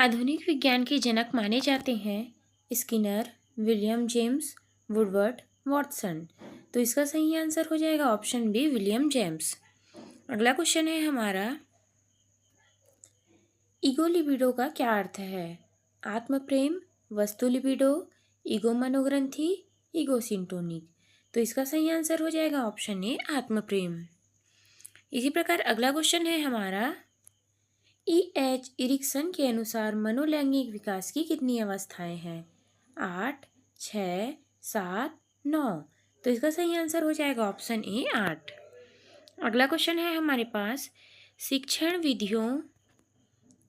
आधुनिक विज्ञान के जनक माने जाते हैं Skinner, William James, Woodward, Watson. तो इसका सही आंसर हो जाएगा ऑप्शन बी, विलियम जेम्स। अगला क्वेश्चन है हमारा, ईगो लिबिडो का क्या अर्थ है? आत्म प्रेम, वस्तु लिबिडो, ईगो मनोग्रंथि, ईगो सिंटोनिक। तो इसका सही आंसर हो जाएगा ऑप्शन ए, आत्म प्रेम। इसी प्रकार अगला क्वेश्चन है हमारा, E.H. इरिक्सन के अनुसार मनोलैंगिक विकास की कितनी अवस्थाएं हैं? 8, 6, 7, 9। तो इसका सही आंसर हो जाएगा ऑप्शन ए, 8। अगला क्वेश्चन है हमारे पास, शिक्षण विधियों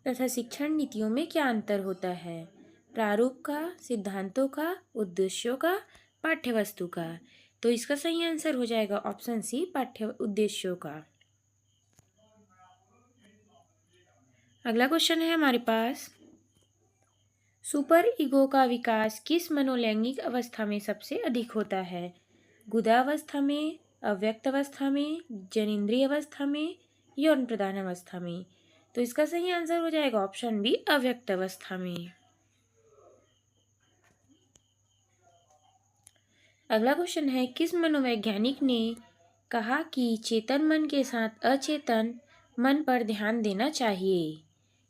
तथा शिक्षण नीतियों में क्या अंतर होता है? प्रारूप का, सिद्धांतों का, उद्देश्यों का, पाठ्यवस्तु का। तो इसका सही आंसर हो जाएगा ऑप्शन सी, पाठ्य उद्देश्यों का। अगला क्वेश्चन है हमारे पास, सुपर ईगो का विकास किस मनोलैंगिक अवस्था में सबसे अधिक होता है? गुदावस्था में, अव्यक्त अवस्था में, जनेंद्रिय अवस्था में, यौन प्रधान अवस्था में। तो इसका सही आंसर हो जाएगा ऑप्शन बी, अव्यक्त अवस्था में। अगला क्वेश्चन है, किस मनोवैज्ञानिक ने कहा कि चेतन मन के साथ अचेतन मन पर ध्यान देना चाहिए?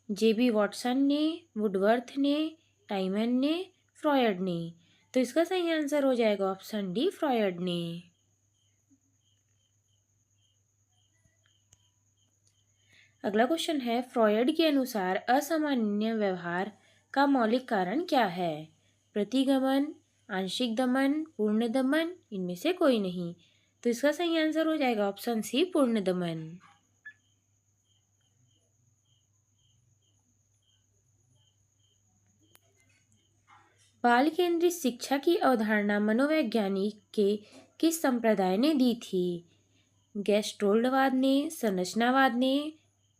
जेबी वॉटसन ने, वुडवर्थ ने, टाइमन ने, फ्रॉयड ने। तो इसका सही आंसर हो जाएगा ऑप्शन डी, फ्रॉयड ने। अगला क्वेश्चन है, फ्रॉयड के अनुसार असामान्य व्यवहार का मौलिक कारण क्या है? प्रतिगमन, आंशिक दमन, पूर्ण दमन, इनमें से कोई नहीं। तो इसका सही आंसर हो जाएगा ऑप्शन सी, पूर्ण दमन। बाल केंद्रित शिक्षा की अवधारणा मनोवैज्ञानिक के किस संप्रदाय ने दी थी? गेस्टोल्डवाद ने, संरचनावाद ने,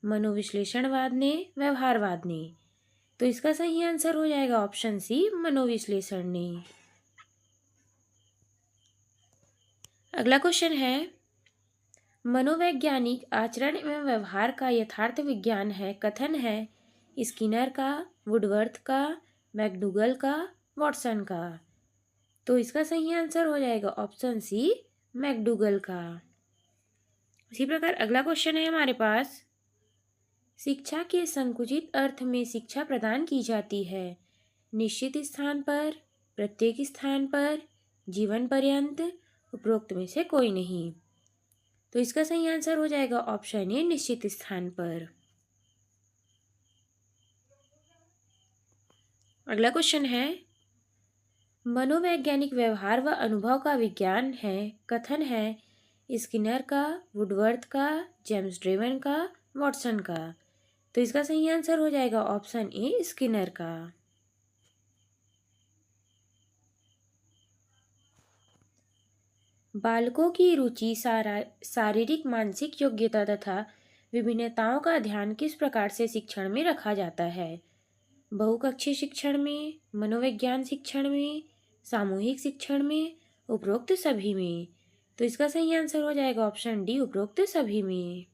मनोविश्लेषणवाद ने, व्यवहारवाद ने। तो इसका सही आंसर हो जाएगा ऑप्शन सी, मनोविश्लेषण ने। अगला क्वेश्चन है, मनोवैज्ञानिक आचरण एवं व्यवहार का यथार्थ विज्ञान है, कथन है स्किनर का, वुडवर्थ का, मैकडूगल का, वॉटसन का। तो इसका सही आंसर हो जाएगा ऑप्शन सी, मैकडूगल का। इसी प्रकार अगला क्वेश्चन है हमारे पास, शिक्षा के संकुचित अर्थ में शिक्षा प्रदान की जाती है निश्चित स्थान पर, प्रत्येक स्थान पर, जीवन पर्यंत, उपरोक्त में से कोई नहीं। तो इसका सही आंसर हो जाएगा ऑप्शन ए, निश्चित स्थान पर। अगला क्वेश्चन है, मनोवैज्ञानिक व्यवहार व अनुभव का विज्ञान है, कथन है स्किनर का, वुडवर्थ का, जेम्स ड्रेवन का, वॉटसन का। तो इसका सही आंसर हो जाएगा ऑप्शन ए, स्किनर का। बालकों की रुचि, शारीरिक मानसिक योग्यता तथा विभिन्नताओं का ध्यान किस प्रकार से शिक्षण में रखा जाता है? बहुकक्षीय शिक्षण में, मनोविज्ञान शिक्षण में, सामूहिक शिक्षण में, उपरोक्त सभी में। तो इसका सही आंसर हो जाएगा ऑप्शन डी, उपरोक्त सभी में।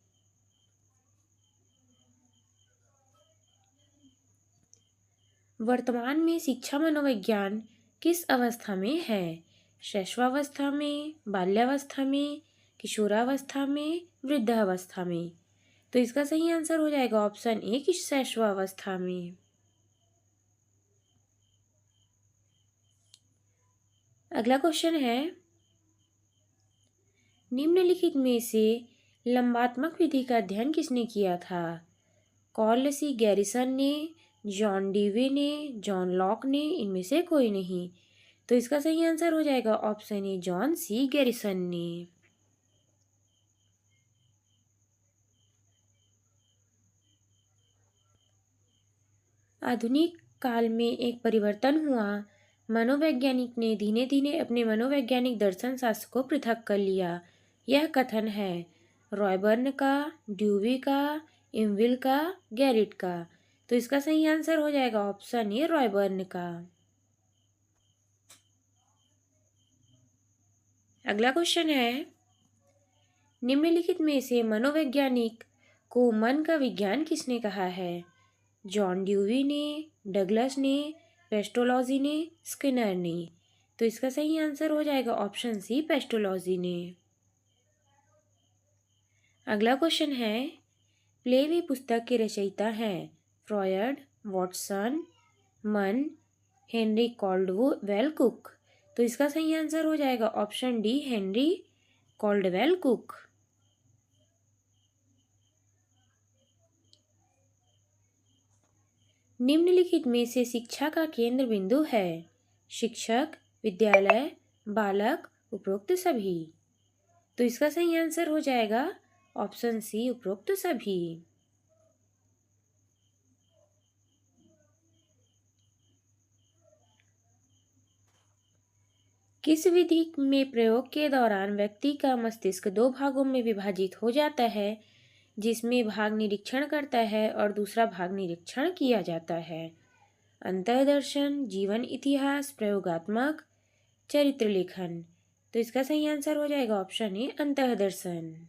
वर्तमान में शिक्षा मनोविज्ञान किस अवस्था में है? शैशवावस्था में, बाल्यावस्था में, किशोरावस्था में, वृद्धावस्था में। तो इसका सही आंसर हो जाएगा ऑप्शन ए, कि शैशवावस्था में। अगला क्वेश्चन है, निम्नलिखित में से लंबात्मक विधि का अध्ययन किसने किया था? कार्ल सी गैरिसन ने, जॉन डीवे ने, जॉन लॉक ने, इनमें से कोई नहीं। तो इसका सही आंसर हो जाएगा option A, John C Garrison ने। आधुनिक काल में एक परिवर्तन हुआ, मनोवैज्ञानिक ने धीरे धीरे अपने मनोवैज्ञानिक दर्शन शास्त्र को पृथक कर लिया। यह कथन है रॉयबर्न का, ड्यूवी का, इमविल का, गैरिट का। तो इसका सही आंसर हो जाएगा ऑप्शन ए, रॉयबर्न का। अगला क्वेश्चन है, निम्नलिखित में से मनोवैज्ञानिक को मन का विज्ञान किसने कहा है? जॉन ड्यूवी ने, डगलस ने, पेस्टोलॉजी ने, स्किनर ने। तो इसका सही आंसर हो जाएगा ऑप्शन सी, पेस्टोलॉजी ने। अगला क्वेश्चन है, प्लेवी पुस्तक के रचयिता हैं फ्रॉयड, वॉटसन, मन, हेनरी कॉल्डवेल कुक। तो इसका सही आंसर हो जाएगा option D, Henry Caldwell cook. निम्नलिखित में से शिक्षा का केंद्र बिंदु है? शिक्षक, विद्यालय, बालक, उपरोक्त सभी। तो इसका सही आंसर हो जाएगा ऑप्शन सी, उपरोक्त सभी। किस विधि में प्रयोग के दौरान व्यक्ति का मस्तिष्क दो भागों में विभाजित हो जाता है, जिसमें भाग निरीक्षण करता है और दूसरा भाग निरीक्षण किया जाता है? अंतःदर्शन, जीवन इतिहास, प्रयोगात्मक, चरित्र लेखन। तो इसका सही आंसर हो जाएगा ऑप्शन ए, अंतःदर्शन।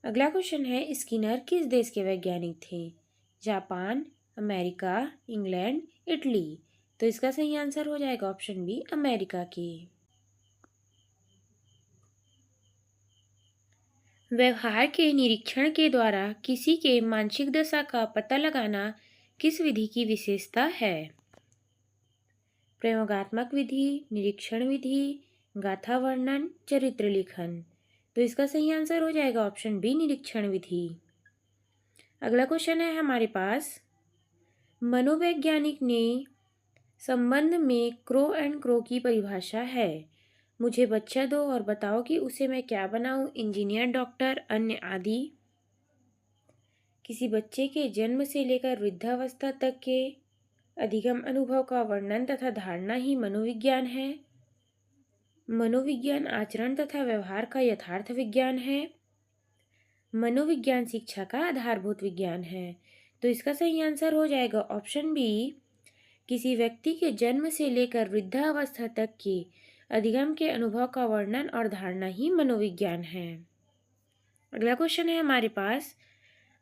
अगला क्वेश्चन है, स्किनर किस देश के वैज्ञानिक थे? Japan, America, England, Italy. तो इसका सही आंसर हो जाएगा ऑप्शन बी, अमेरिका के। व्यवहार के निरीक्षण के द्वारा किसी के मानसिक दशा का पता लगाना किस विधि की विशेषता है? प्रयोगात्मक विधि, निरीक्षण विधि, गाथा वर्णन, चरित्र लेखन। तो इसका सही आंसर हो जाएगा ऑप्शन बी, निरीक्षण विधि। अगला क्वेश्चन है हमारे पास, मनोवैज्ञानिक ने संबंध में क्रो एंड क्रो की परिभाषा है। मुझे बच्चा दो और बताओ कि उसे मैं क्या बनाऊं, इंजीनियर, डॉक्टर, अन्य आदि। किसी बच्चे के जन्म से लेकर वृद्धावस्था तक के अधिगम अनुभव का वर्णन तथा धारणा ही मनोविज्ञान है। मनोविज्ञान आचरण तथा व्यवहार का यथार्थ विज्ञान है। मनोविज्ञान शिक्षा का आधारभूत विज्ञान है। तो इसका सही आंसर हो जाएगा ऑप्शन बी, किसी व्यक्ति के जन्म से लेकर वृद्धावस्था तक के अधिगम के अनुभव का वर्णन और धारणा ही मनोविज्ञान है। अगला क्वेश्चन है हमारे पास,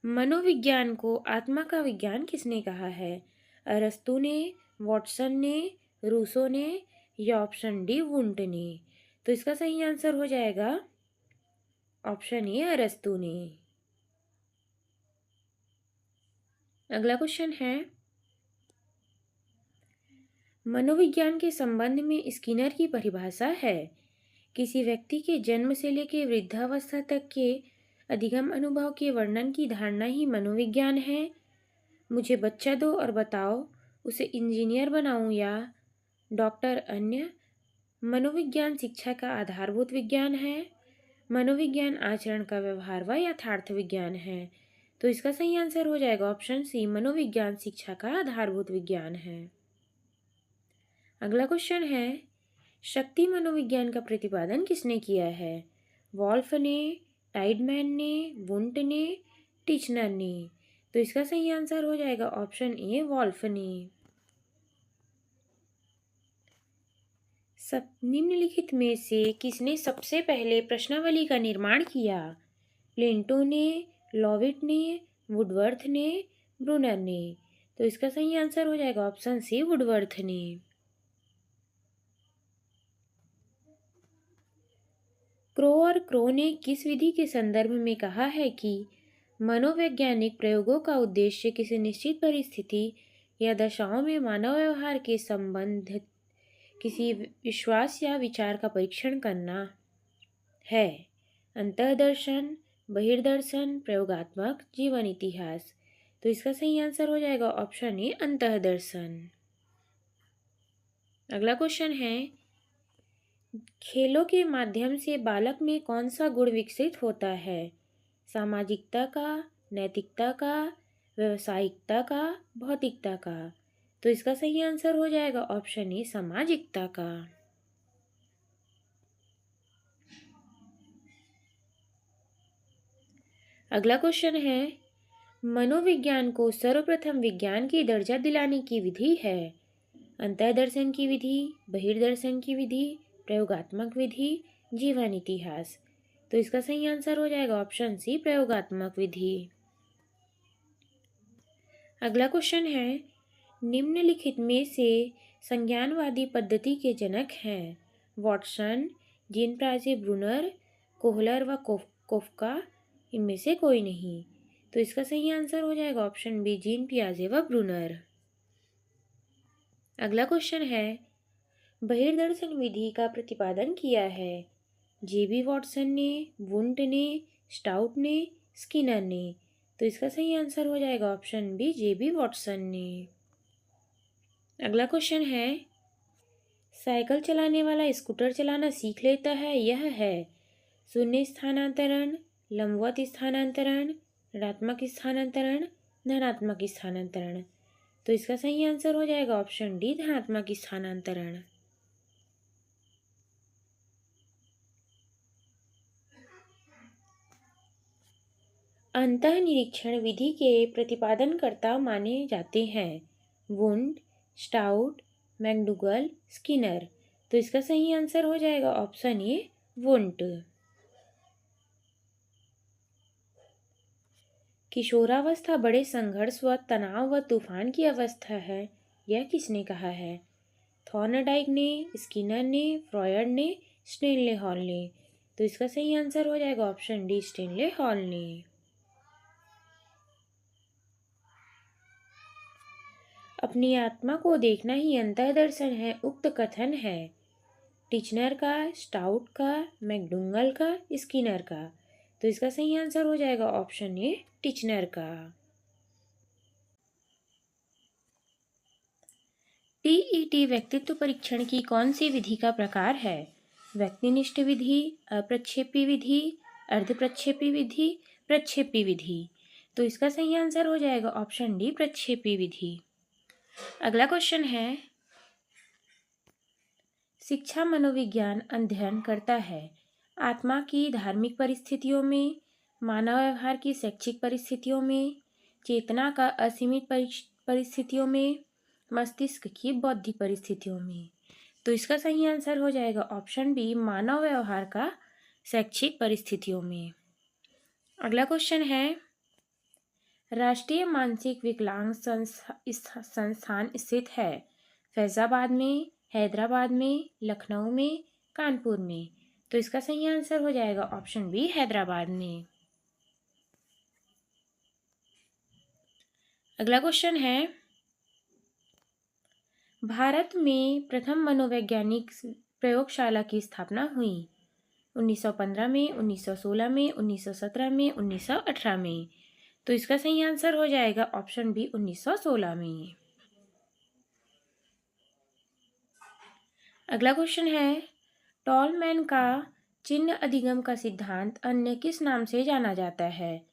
मनोविज्ञान को आत्मा का विज्ञान किसने कहा है? अरस्तू ने, वॉटसन ने, रूसो ने या ऑप्शन डी, वुंट ने। तो इसका सही आंसर हो जाएगा ऑप्शन ए, अरस्तू ने। अगला क्वेश्चन है, मनोविज्ञान के संबंध में स्किनर की परिभाषा है। किसी व्यक्ति के जन्म से लेकर वृद्धावस्था तक के अधिगम अनुभव के वर्णन की धारणा ही मनोविज्ञान है। मुझे बच्चा दो और बताओ उसे इंजीनियर बनाऊं या डॉक्टर, अन्य। मनोविज्ञान शिक्षा का आधारभूत विज्ञान है। मनोविज्ञान आचरण का व्यवहार व यथार्थ विज्ञान है। तो इसका सही आंसर हो जाएगा ऑप्शन सी, मनोविज्ञान शिक्षा का आधारभूत विज्ञान है। अगला क्वेश्चन है, शक्ति मनोविज्ञान का प्रतिपादन किसने किया है? वॉल्फ ने, टाइडमैन ने, वुंट ने, टिचनर ने। तो इसका सही आंसर हो जाएगा ऑप्शन ए, वॉल्फ ने। सब निम्नलिखित में से किसने सबसे पहले प्रश्नावली का निर्माण किया? प्लेटो ने, लॉविट ने, वुडवर्थ ने, ब्रूनर ने। तो इसका सही आंसर हो जाएगा ऑप्शन सी, वुडवर्थ ने। क्रो और क्रो ने किस विधि के संदर्भ में कहा है कि मनोवैज्ञानिक प्रयोगों का उद्देश्य किसी निश्चित परिस्थिति या दशाओं में मानव व्यवहार के संबंध किसी विश्वास या विचार का परीक्षण करना है? अंतःदर्शन, बहिर्दर्शन, प्रयोगात्मक, जीवन इतिहास। तो इसका सही आंसर हो जाएगा ऑप्शन ए, अंतःदर्शन। अगला क्वेश्चन है, खेलों के माध्यम से बालक में कौन सा गुण विकसित होता है? सामाजिकता का, नैतिकता का, व्यावसायिकता का, भौतिकता का। तो इसका सही आंसर हो जाएगा ऑप्शन ए, सामाजिकता का। अगला क्वेश्चन है, मनोविज्ञान को सर्वप्रथम विज्ञान की दर्जा दिलाने की विधि है? अंतःदर्शन की विधि, बहिर्दर्शन की विधि, प्रयोगात्मक विधि, जीवन इतिहास। तो इसका सही आंसर हो जाएगा ऑप्शन सी, प्रयोगात्मक विधि। अगला क्वेश्चन है, निम्नलिखित में से संज्ञानवादी पद्धति के जनक हैं वॉटसन, जीन पियाजे, ब्रूनर, कोहलर व कोफका, इनमें से कोई नहीं। तो इसका सही आंसर हो जाएगा ऑप्शन बी, जीन पियाजे व ब्रूनर। अगला क्वेश्चन है, बहिर्दर्शन विधि का प्रतिपादन किया है जेबी वॉटसन ने, वुंट ने, स्टाउट ने, स्किनर ने। तो इसका सही आंसर हो जाएगा ऑप्शन बी, जेबी वॉटसन ने। अगला क्वेश्चन है, साइकिल चलाने वाला स्कूटर चलाना सीख लेता है, यह है शून्य स्थानांतरण, लंबवत स्थानांतरण, ऋणात्मक स्थानांतरण, धनात्मक स्थानांतरण। तो इसका सही आंसर हो जाएगा ऑप्शन डी, धनात्मक स्थानांतरण। अंतःनिरीक्षण विधि के प्रतिपादनकर्ता माने जाते हैं वुंट, स्टाउट, मैकडूगल, स्किनर। तो इसका सही आंसर हो जाएगा ऑप्शन ए, वुंट। किशोरावस्था बड़े संघर्ष व तनाव व तूफान की अवस्था है, यह किसने कहा है? थॉर्नडाइक ने, स्किनर ने, फ्रॉयड ने, स्टेनले हॉल ने। तो इसका सही आंसर हो जाएगा ऑप्शन डी, स्टेनले हॉल ने। अपनी आत्मा को देखना ही अंतःदर्शन है, उक्त कथन है टिचनर का, स्टाउट का, मैकडूगल का, स्किनर का। तो इसका सही आंसर हो जाएगा ऑप्शन ए, टिचनर का। टीईटी व्यक्तित्व परीक्षण की कौन सी विधि का प्रकार है? व्यक्तिनिष्ठ विधि, अप्रक्षेपी विधि, अर्धप्रक्षेपी विधि, प्रक्षेपी विधि। तो इसका सही आंसर हो जाएगा ऑप्शन डी, प्रक्षेपी विधि। अगला क्वेश्चन है, शिक्षा मनोविज्ञान अध्ययन करता है आत्मा की धार्मिक परिस्थितियों में, मानव व्यवहार की शैक्षिक परिस्थितियों में, चेतना का असीमित परिस्थितियों में, मस्तिष्क की बौद्धिक परिस्थितियों में। तो इसका सही आंसर हो जाएगा ऑप्शन बी, मानव व्यवहार का शैक्षिक परिस्थितियों में। अगला क्वेश्चन है, राष्ट्रीय मानसिक विकलांग संस्थान स्थित है फैजाबाद में, हैदराबाद में, लखनऊ में, कानपुर में। तो इसका सही आंसर हो जाएगा ऑप्शन बी, हैदराबाद में। अगला क्वेश्चन है, भारत में प्रथम मनोवैज्ञानिक प्रयोगशाला की स्थापना हुई 1915 में, 1916 में, 1917 में, 1918 में। तो इसका सही आंसर हो जाएगा ऑप्शन बी, 1916 में। अगला क्वेश्चन है, टॉलमैन का चिन्ह अधिगम का सिद्धांत अन्य किस नाम से जाना जाता है?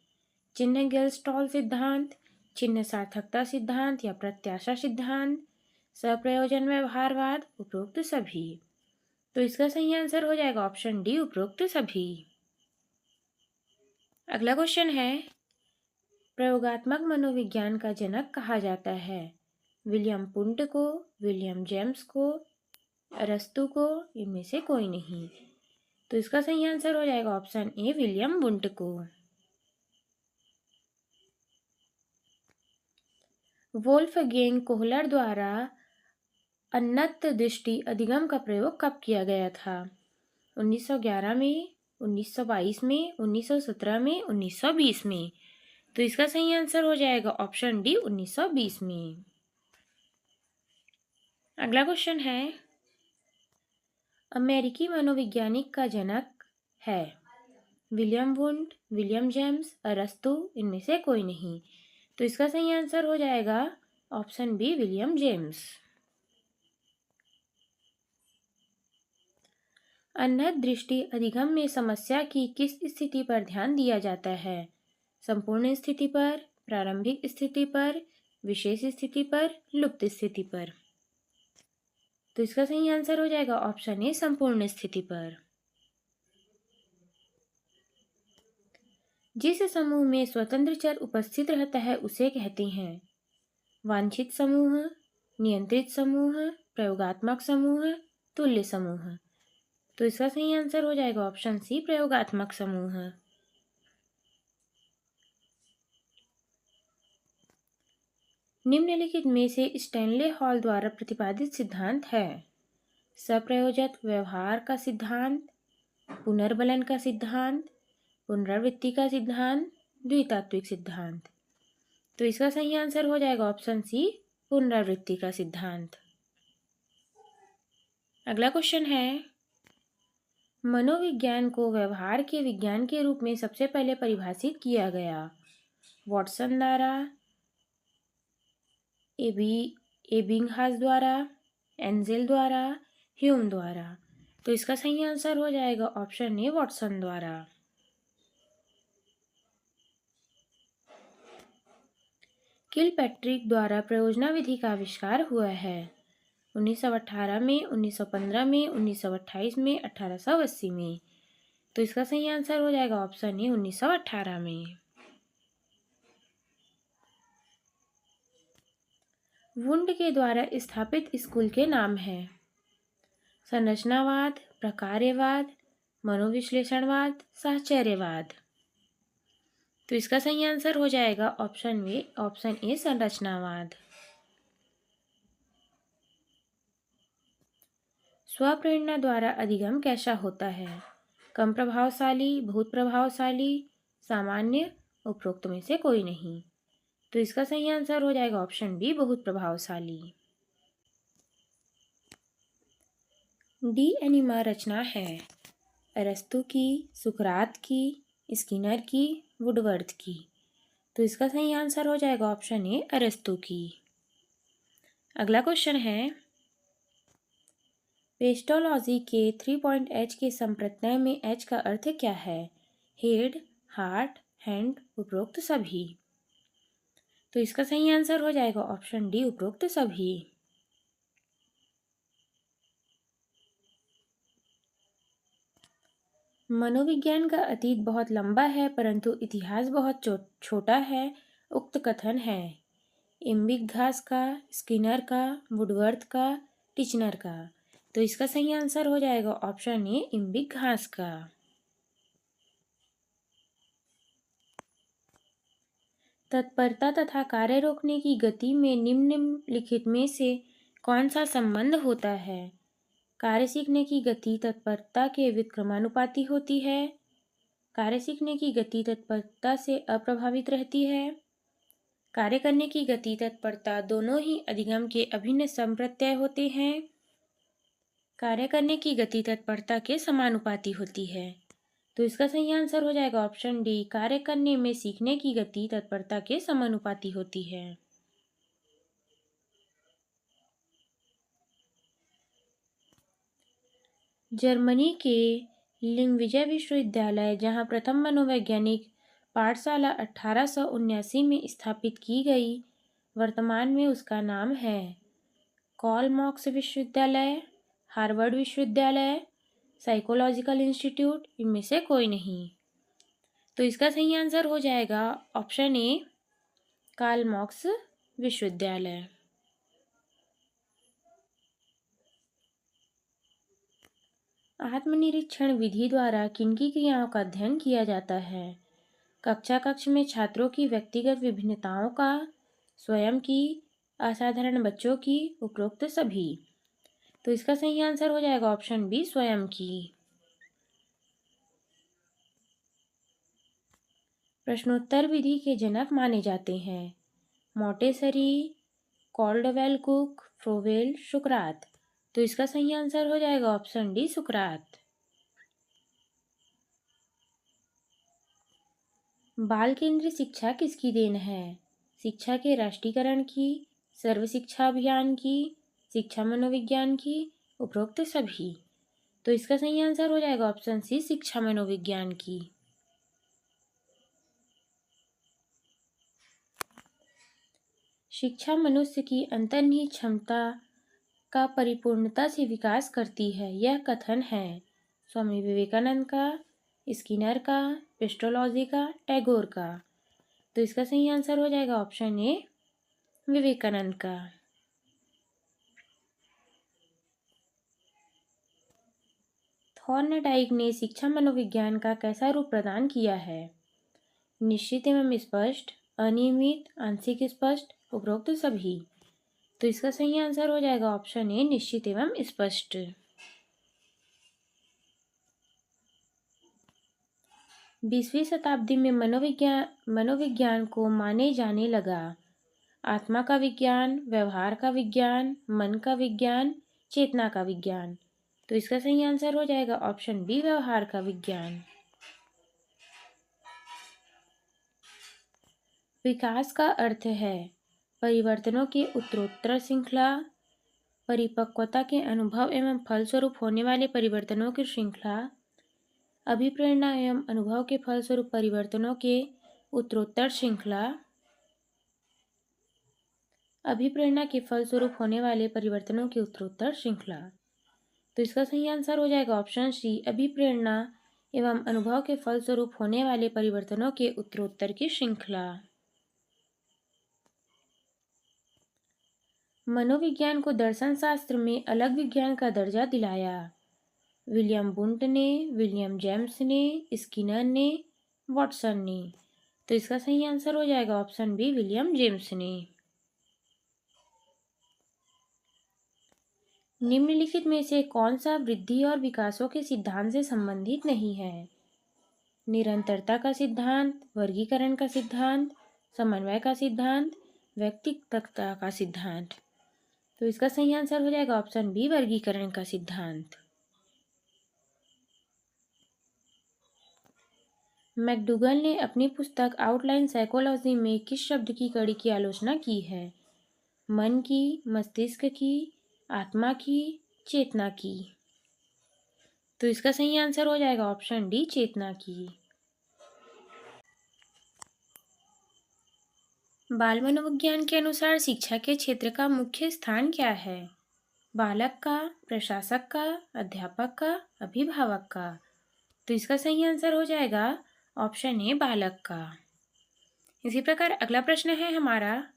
चिन्ह गेल्स-टॉल सिद्धांत, चिन्ह सार्थकता सिद्धांत या प्रत्याशा सिद्धांत, सप्रयोजन व्यवहारवाद, उपरोक्त सभी। तो इसका सही आंसर हो जाएगा ऑप्शन डी, उपरोक्त सभी। अगला क्वेश्चन है, प्रयोगात्मक मनोविज्ञान का जनक कहा जाता है विलियम पुंट को, विलियम जेम्स को, अरस्तु को, इनमें से कोई नहीं। तो इसका सही आंसर हो जाएगा ऑप्शन ए, विलियम वुंट को। वोल्फगैंग कोहलर द्वारा अन्नत दृष्टि अधिगम का प्रयोग कब किया गया था? 1911 में, 1922 में, 1917 में, 1920 में। तो इसका सही आंसर हो जाएगा ऑप्शन डी, 1920 में। अगला क्वेश्चन है, अमेरिकी मनोवैज्ञानिक का जनक है विलियम वुंट, विलियम जेम्स, अरस्तु, इनमें से कोई नहीं। तो इसका सही आंसर हो जाएगा ऑप्शन बी, विलियम जेम्स। अन्नत दृष्टि अधिगम में समस्या की किस स्थिति पर ध्यान दिया जाता है? संपूर्ण स्थिति पर, प्रारंभिक स्थिति पर, विशेष स्थिति पर, लुप्त स्थिति पर। तो इसका सही आंसर हो जाएगा ऑप्शन ए, संपूर्ण स्थिति पर। जिस समूह में स्वतंत्र चर उपस्थित रहता है उसे कहते हैं वांछित समूह, नियंत्रित समूह, प्रयोगात्मक समूह, तुल्य समूह। तो इसका सही आंसर हो जाएगा ऑप्शन सी, प्रयोगात्मक समूह। निम्नलिखित में से स्टैनले हॉल द्वारा प्रतिपादित सिद्धांत है? सप्रयोजक व्यवहार का सिद्धांत, पुनर्बलन का सिद्धांत, पुनरावृत्ति का सिद्धांत, द्वितात्विक सिद्धांत। तो इसका सही आंसर हो जाएगा ऑप्शन सी, पुनरावृत्ति का सिद्धांत। अगला क्वेश्चन है, मनोविज्ञान को व्यवहार के विज्ञान के रूप में सबसे पहले परिभाषित किया गया? वॉटसन द्वारा, एबिंगहास द्वारा, एंजेल द्वारा, ह्यूम द्वारा। तो इसका सही आंसर हो जाएगा ऑप्शन ए, वॉटसन द्वारा। किलपैट्रिक द्वारा प्रयोजना विधि का आविष्कार हुआ है? 1918 में, 1915 में, 1928 में, 1880 में। तो इसका सही आंसर हो जाएगा ऑप्शन ए, 1918 में। वुंड के द्वारा स्थापित स्कूल के नाम हैं? संरचनावाद, प्रकार्यवाद, मनोविश्लेषणवाद, साहचर्यवाद। तो इसका सही आंसर हो जाएगा ऑप्शन ए, संरचनावाद। स्वप्रेरणा द्वारा अधिगम कैसा होता है? कम प्रभावशाली, बहुत प्रभावशाली, सामान्य, उपरोक्त में से कोई नहीं। तो इसका सही आंसर हो जाएगा ऑप्शन बी, बहुत प्रभावशाली। डी एनिमा रचना है? अरस्तु की, सुकरात की, स्किनर की, वुडवर्थ की। तो इसका सही आंसर हो जाएगा ऑप्शन ए, अरस्तु की। अगला क्वेश्चन है, पेस्टोलॉजी के 3 के संप्रत्यय में एच का अर्थ क्या है? हेड, हार्ट, हैंड, उपरोक्त सभी। तो इसका सही आंसर हो जाएगा ऑप्शन डी, उपरोक्त सभी। मनोविज्ञान का अतीत बहुत लंबा है परंतु इतिहास बहुत छोटा है, उक्त कथन है? इम्बिगहास का, स्किनर का, वुडवर्थ का, टिचनर का। तो इसका सही आंसर हो जाएगा ऑप्शन ए, इम्बिगहास का। तत्परता तथा कार्य रोकने की गति में निम्नलिखित में से कौन सा संबंध होता है? कार्य सीखने की गति तत्परता के व्युत्क्रमानुपाती होती है। कार्य सीखने की गति तत्परता से अप्रभावित रहती है। कार्य करने की गति तत्परता दोनों ही अधिगम के अभिन्न संप्रत्यय होते हैं। कार्य करने की गति तत्परता के समानुपाती होती है। तो इसका सही आंसर हो जाएगा ऑप्शन डी, कार्य करने में सीखने की गति तत्परता के समानुपाती होती है। जर्मनी के लिंगविजय विश्वविद्यालय, जहां प्रथम मनोवैज्ञानिक पाठशाला 1879 में स्थापित की गई, वर्तमान में उसका नाम है? कार्ल मार्क्स विश्वविद्यालय, हार्वर्ड विश्वविद्यालय, साइकोलॉजिकल इंस्टीट्यूट, इनमें से कोई नहीं। तो इसका सही आंसर हो जाएगा ऑप्शन ए, कार्ल मार्क्स विश्वविद्यालय। आत्मनिरीक्षण विधि द्वारा किनकी क्रियाओं का अध्ययन किया जाता है? कक्ष में छात्रों की व्यक्तिगत विभिन्नताओं का, स्वयं की, असाधारण बच्चों की, उपरोक्त सभी। तो इसका सही आंसर हो जाएगा ऑप्शन बी, स्वयं की। प्रश्नोत्तर विधि के जनक माने जाते हैं? मोंटेसरी, कॉल्डवेल कुक, फ्रोवेल, सुकरात। तो इसका सही आंसर हो जाएगा ऑप्शन डी, सुकरात। बाल केंद्रीय शिक्षा किसकी देन है? शिक्षा के राष्ट्रीयकरण की, सर्व शिक्षा अभियान की, शिक्षा मनोविज्ञान की, उपरोक्त सभी। तो इसका सही आंसर हो जाएगा ऑप्शन सी, शिक्षा मनोविज्ञान की। शिक्षा मनुष्य की अंतर्निहित क्षमता का परिपूर्णता से विकास करती है, यह कथन है? स्वामी विवेकानंद का, स्किनर का, पेस्टोलॉजी का, टैगोर का। तो इसका सही आंसर हो जाएगा ऑप्शन ए, विवेकानंद का। थॉर्नडाइक ने शिक्षा मनोविज्ञान का कैसा रूप प्रदान किया है? निश्चित एवं स्पष्ट, अनियमित, आंशिक स्पष्ट, उपरोक्त सभी। तो इसका सही आंसर हो जाएगा ऑप्शन ए, निश्चित एवं स्पष्ट। 20वीं शताब्दी में मनोविज्ञान को माने जाने लगा। आत्मा का विज्ञान, व्यवहार का विज्ञान, मन का विज्ञान, चेतना का विज्ञान। तो इसका सही आंसर हो जाएगा ऑप्शन बी, व्यवहार का विज्ञान। विकास का अर्थ है परिवर्तनों की उत्तरोत्तर श्रृंखला, परिपक्वता के अनुभव एवं फलस्वरूप होने वाले परिवर्तनों की श्रृंखला, अभिप्रेरणा एवं अनुभव के फलस्वरूप परिवर्तनों के उत्तरोत्तर श्रृंखला, अभिप्रेरणा के फलस्वरूप होने वाले परिवर्तनों की उत्तरोत्तर श्रृंखला। तो इसका सही आंसर हो जाएगा ऑप्शन सी, अभिप्रेरणा एवं अनुभव के फलस्वरूप होने वाले परिवर्तनों के उत्तरोत्तर की श्रृंखला। मनोविज्ञान को दर्शन शास्त्र में अलग विज्ञान का दर्जा दिलाया। विलियम वुंट ने, विलियम जेम्स ने, स्किनर ने, वॉटसन ने। तो इसका सही आंसर हो जाएगा ऑप्शन बी, विलियम जेम्स ने। निम्नलिखित में से कौन सा वृद्धि और विकासों के सिद्धांत से संबंधित नहीं है? निरंतरता का सिद्धांत, वर्गीकरण का सिद्धांत, समन्वय का सिद्धांत, व्यक्तिगतता का सिद्धांत। तो इसका सही आंसर हो जाएगा ऑप्शन बी, वर्गीकरण का सिद्धांत। मैकडूगल ने अपनी पुस्तक आउटलाइन साइकोलॉजी में किस शब्द की कड़ी की आलोचना की है? मन की, मस्तिष्क की, आत्मा की, चेतना की। तो इसका सही आंसर हो जाएगा ऑप्शन डी, चेतना की। बाल मनोविज्ञान के अनुसार शिक्षा के क्षेत्र का मुख्य स्थान क्या है? बालक का, प्रशासक का, अध्यापक का, अभिभावक का। तो इसका सही आंसर हो जाएगा ऑप्शन ए, बालक का। इसी प्रकार अगला प्रश्न है हमारा,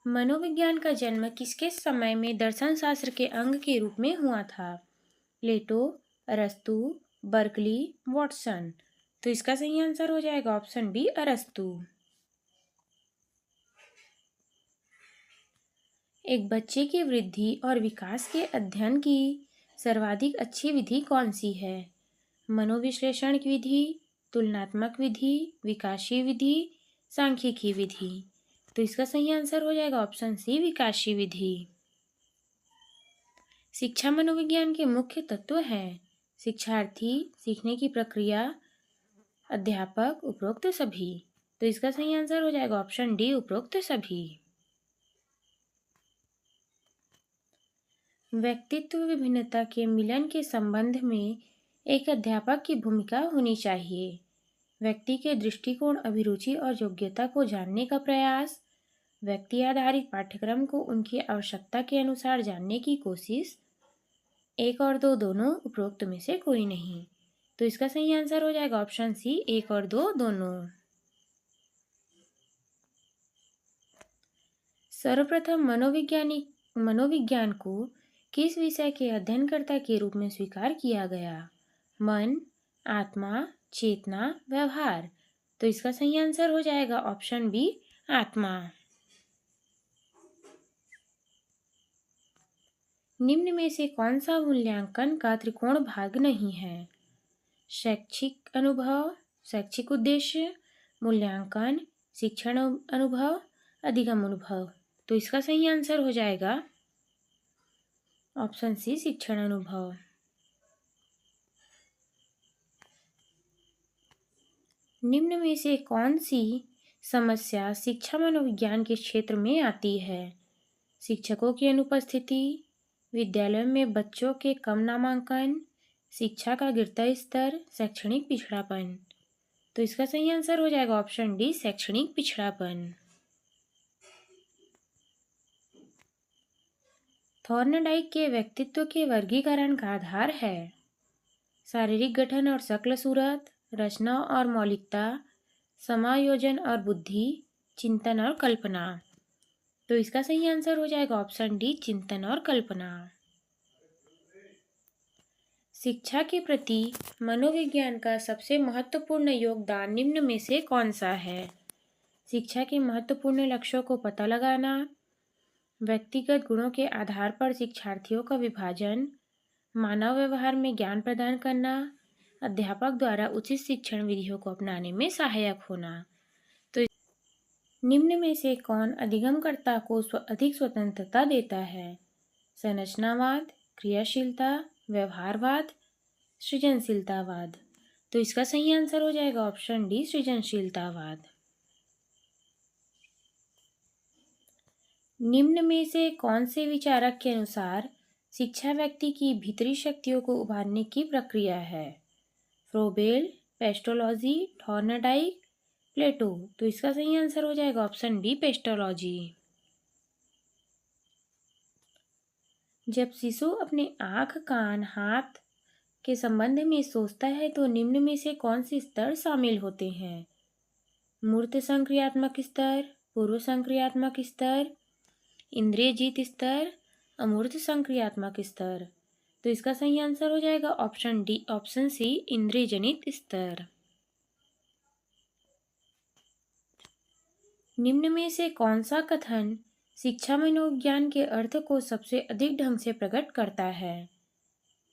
मनोविज्ञान का जन्म किसके समय में दर्शन शास्त्र के अंग के रूप में हुआ था? प्लेटो, अरस्तु, बर्कली, वॉटसन। तो इसका सही आंसर हो जाएगा ऑप्शन बी, अरस्तु। एक बच्चे की वृद्धि और विकास के अध्ययन की सर्वाधिक अच्छी विधि कौन सी है? मनोविश्लेषण की विधि, तुलनात्मक विधि, विकासशील विधि, सांख्यिकी विधि। तो इसका सही आंसर हो जाएगा ऑप्शन सी, विकासशील विधि। शिक्षा मनोविज्ञान के मुख्य तत्व हैं शिक्षार्थी, सीखने की प्रक्रिया, अध्यापक, उपरोक्त सभी। तो इसका सही आंसर हो जाएगा ऑप्शन डी, उपरोक्त सभी। व्यक्तित्व विभिन्नता के मिलन के संबंध में एक अध्यापक की भूमिका होनी चाहिए। व्यक्ति के दृष्टिकोण, अभिरुचि और योग्यता को जानने का प्रयास, व्यक्ति आधारित पाठ्यक्रम को उनकी आवश्यकता के अनुसार जानने की कोशिश, एक और दो दोनों, उपरोक्त में से कोई नहीं। तो इसका सही आंसर हो जाएगा ऑप्शन सी, एक और दो दोनों। सर्वप्रथम मनोविज्ञान को किस विषय के अध्ययनकर्ता के रूप में स्वीकार किया गया? मन, आत्मा, चेतना, व्यवहार। तो इसका सही आंसर हो जाएगा ऑप्शन बी, आत्मा। निम्न में से कौन सा मूल्यांकन का त्रिकोण भाग नहीं है? शैक्षिक अनुभव, शैक्षिक उद्देश्य, मूल्यांकन, शिक्षण अनुभव, अधिगम अनुभव। तो इसका सही आंसर हो जाएगा ऑप्शन सी, शिक्षण अनुभव। निम्न में से कौन सी समस्या शिक्षा मनोविज्ञान के क्षेत्र में आती है? शिक्षकों की अनुपस्थिति, विद्यालयों में बच्चों के कम नामांकन, शिक्षा का गिरता स्तर, शैक्षणिक पिछड़ापन। तो इसका सही आंसर हो जाएगा ऑप्शन डी, शैक्षणिक पिछड़ापन। थॉर्नडाइक के व्यक्तित्व के वर्गीकरण का आधार है शारीरिक गठन और शक्ल सूरत, रचना और मौलिकता, समायोजन और बुद्धि, चिंतन और कल्पना। तो इसका सही आंसर हो जाएगा ऑप्शन डी, चिंतन और कल्पना। शिक्षा के प्रति मनोविज्ञान का सबसे महत्वपूर्ण योगदान निम्न में से कौन सा है? शिक्षा के महत्वपूर्ण लक्ष्यों को पता लगाना, व्यक्तिगत गुणों के आधार पर शिक्षार्थियों का विभाजन, मानव व्यवहार में ज्ञान प्रदान करना, अध्यापक द्वारा उचित शिक्षण विधियों को अपनाने में सहायक होना। तो निम्न में से कौन अधिगमकर्ता को अधिक स्वतंत्रता देता है? संरचनावाद, क्रियाशीलता, व्यवहारवाद, सृजनशीलतावाद। तो इसका सही आंसर हो जाएगा ऑप्शन डी, सृजनशीलतावाद। निम्न में से कौन से विचारक के अनुसार शिक्षा व्यक्ति की भीतरी शक्तियों को उभारने की प्रक्रिया है? फ्रोबेल, पेस्टोलॉजी, थॉर्नडाइक, प्लेटो। तो इसका सही आंसर हो जाएगा ऑप्शन डी, पेस्टोलॉजी। जब शिशु अपने आँख, कान, हाथ के संबंध में सोचता है तो निम्न में से कौन से स्तर शामिल होते हैं? मूर्त संक्रियात्मक स्तर, पूर्व संक्रियात्मक स्तर, इंद्रियजीत स्तर, अमूर्त संक्रियात्मक स्तर। तो इसका सही आंसर हो जाएगा ऑप्शन डी, ऑप्शन सी, इंद्रियजनित स्तर। निम्न में से कौन सा कथन शिक्षा मनोविज्ञान के अर्थ को सबसे अधिक ढंग से प्रकट करता है?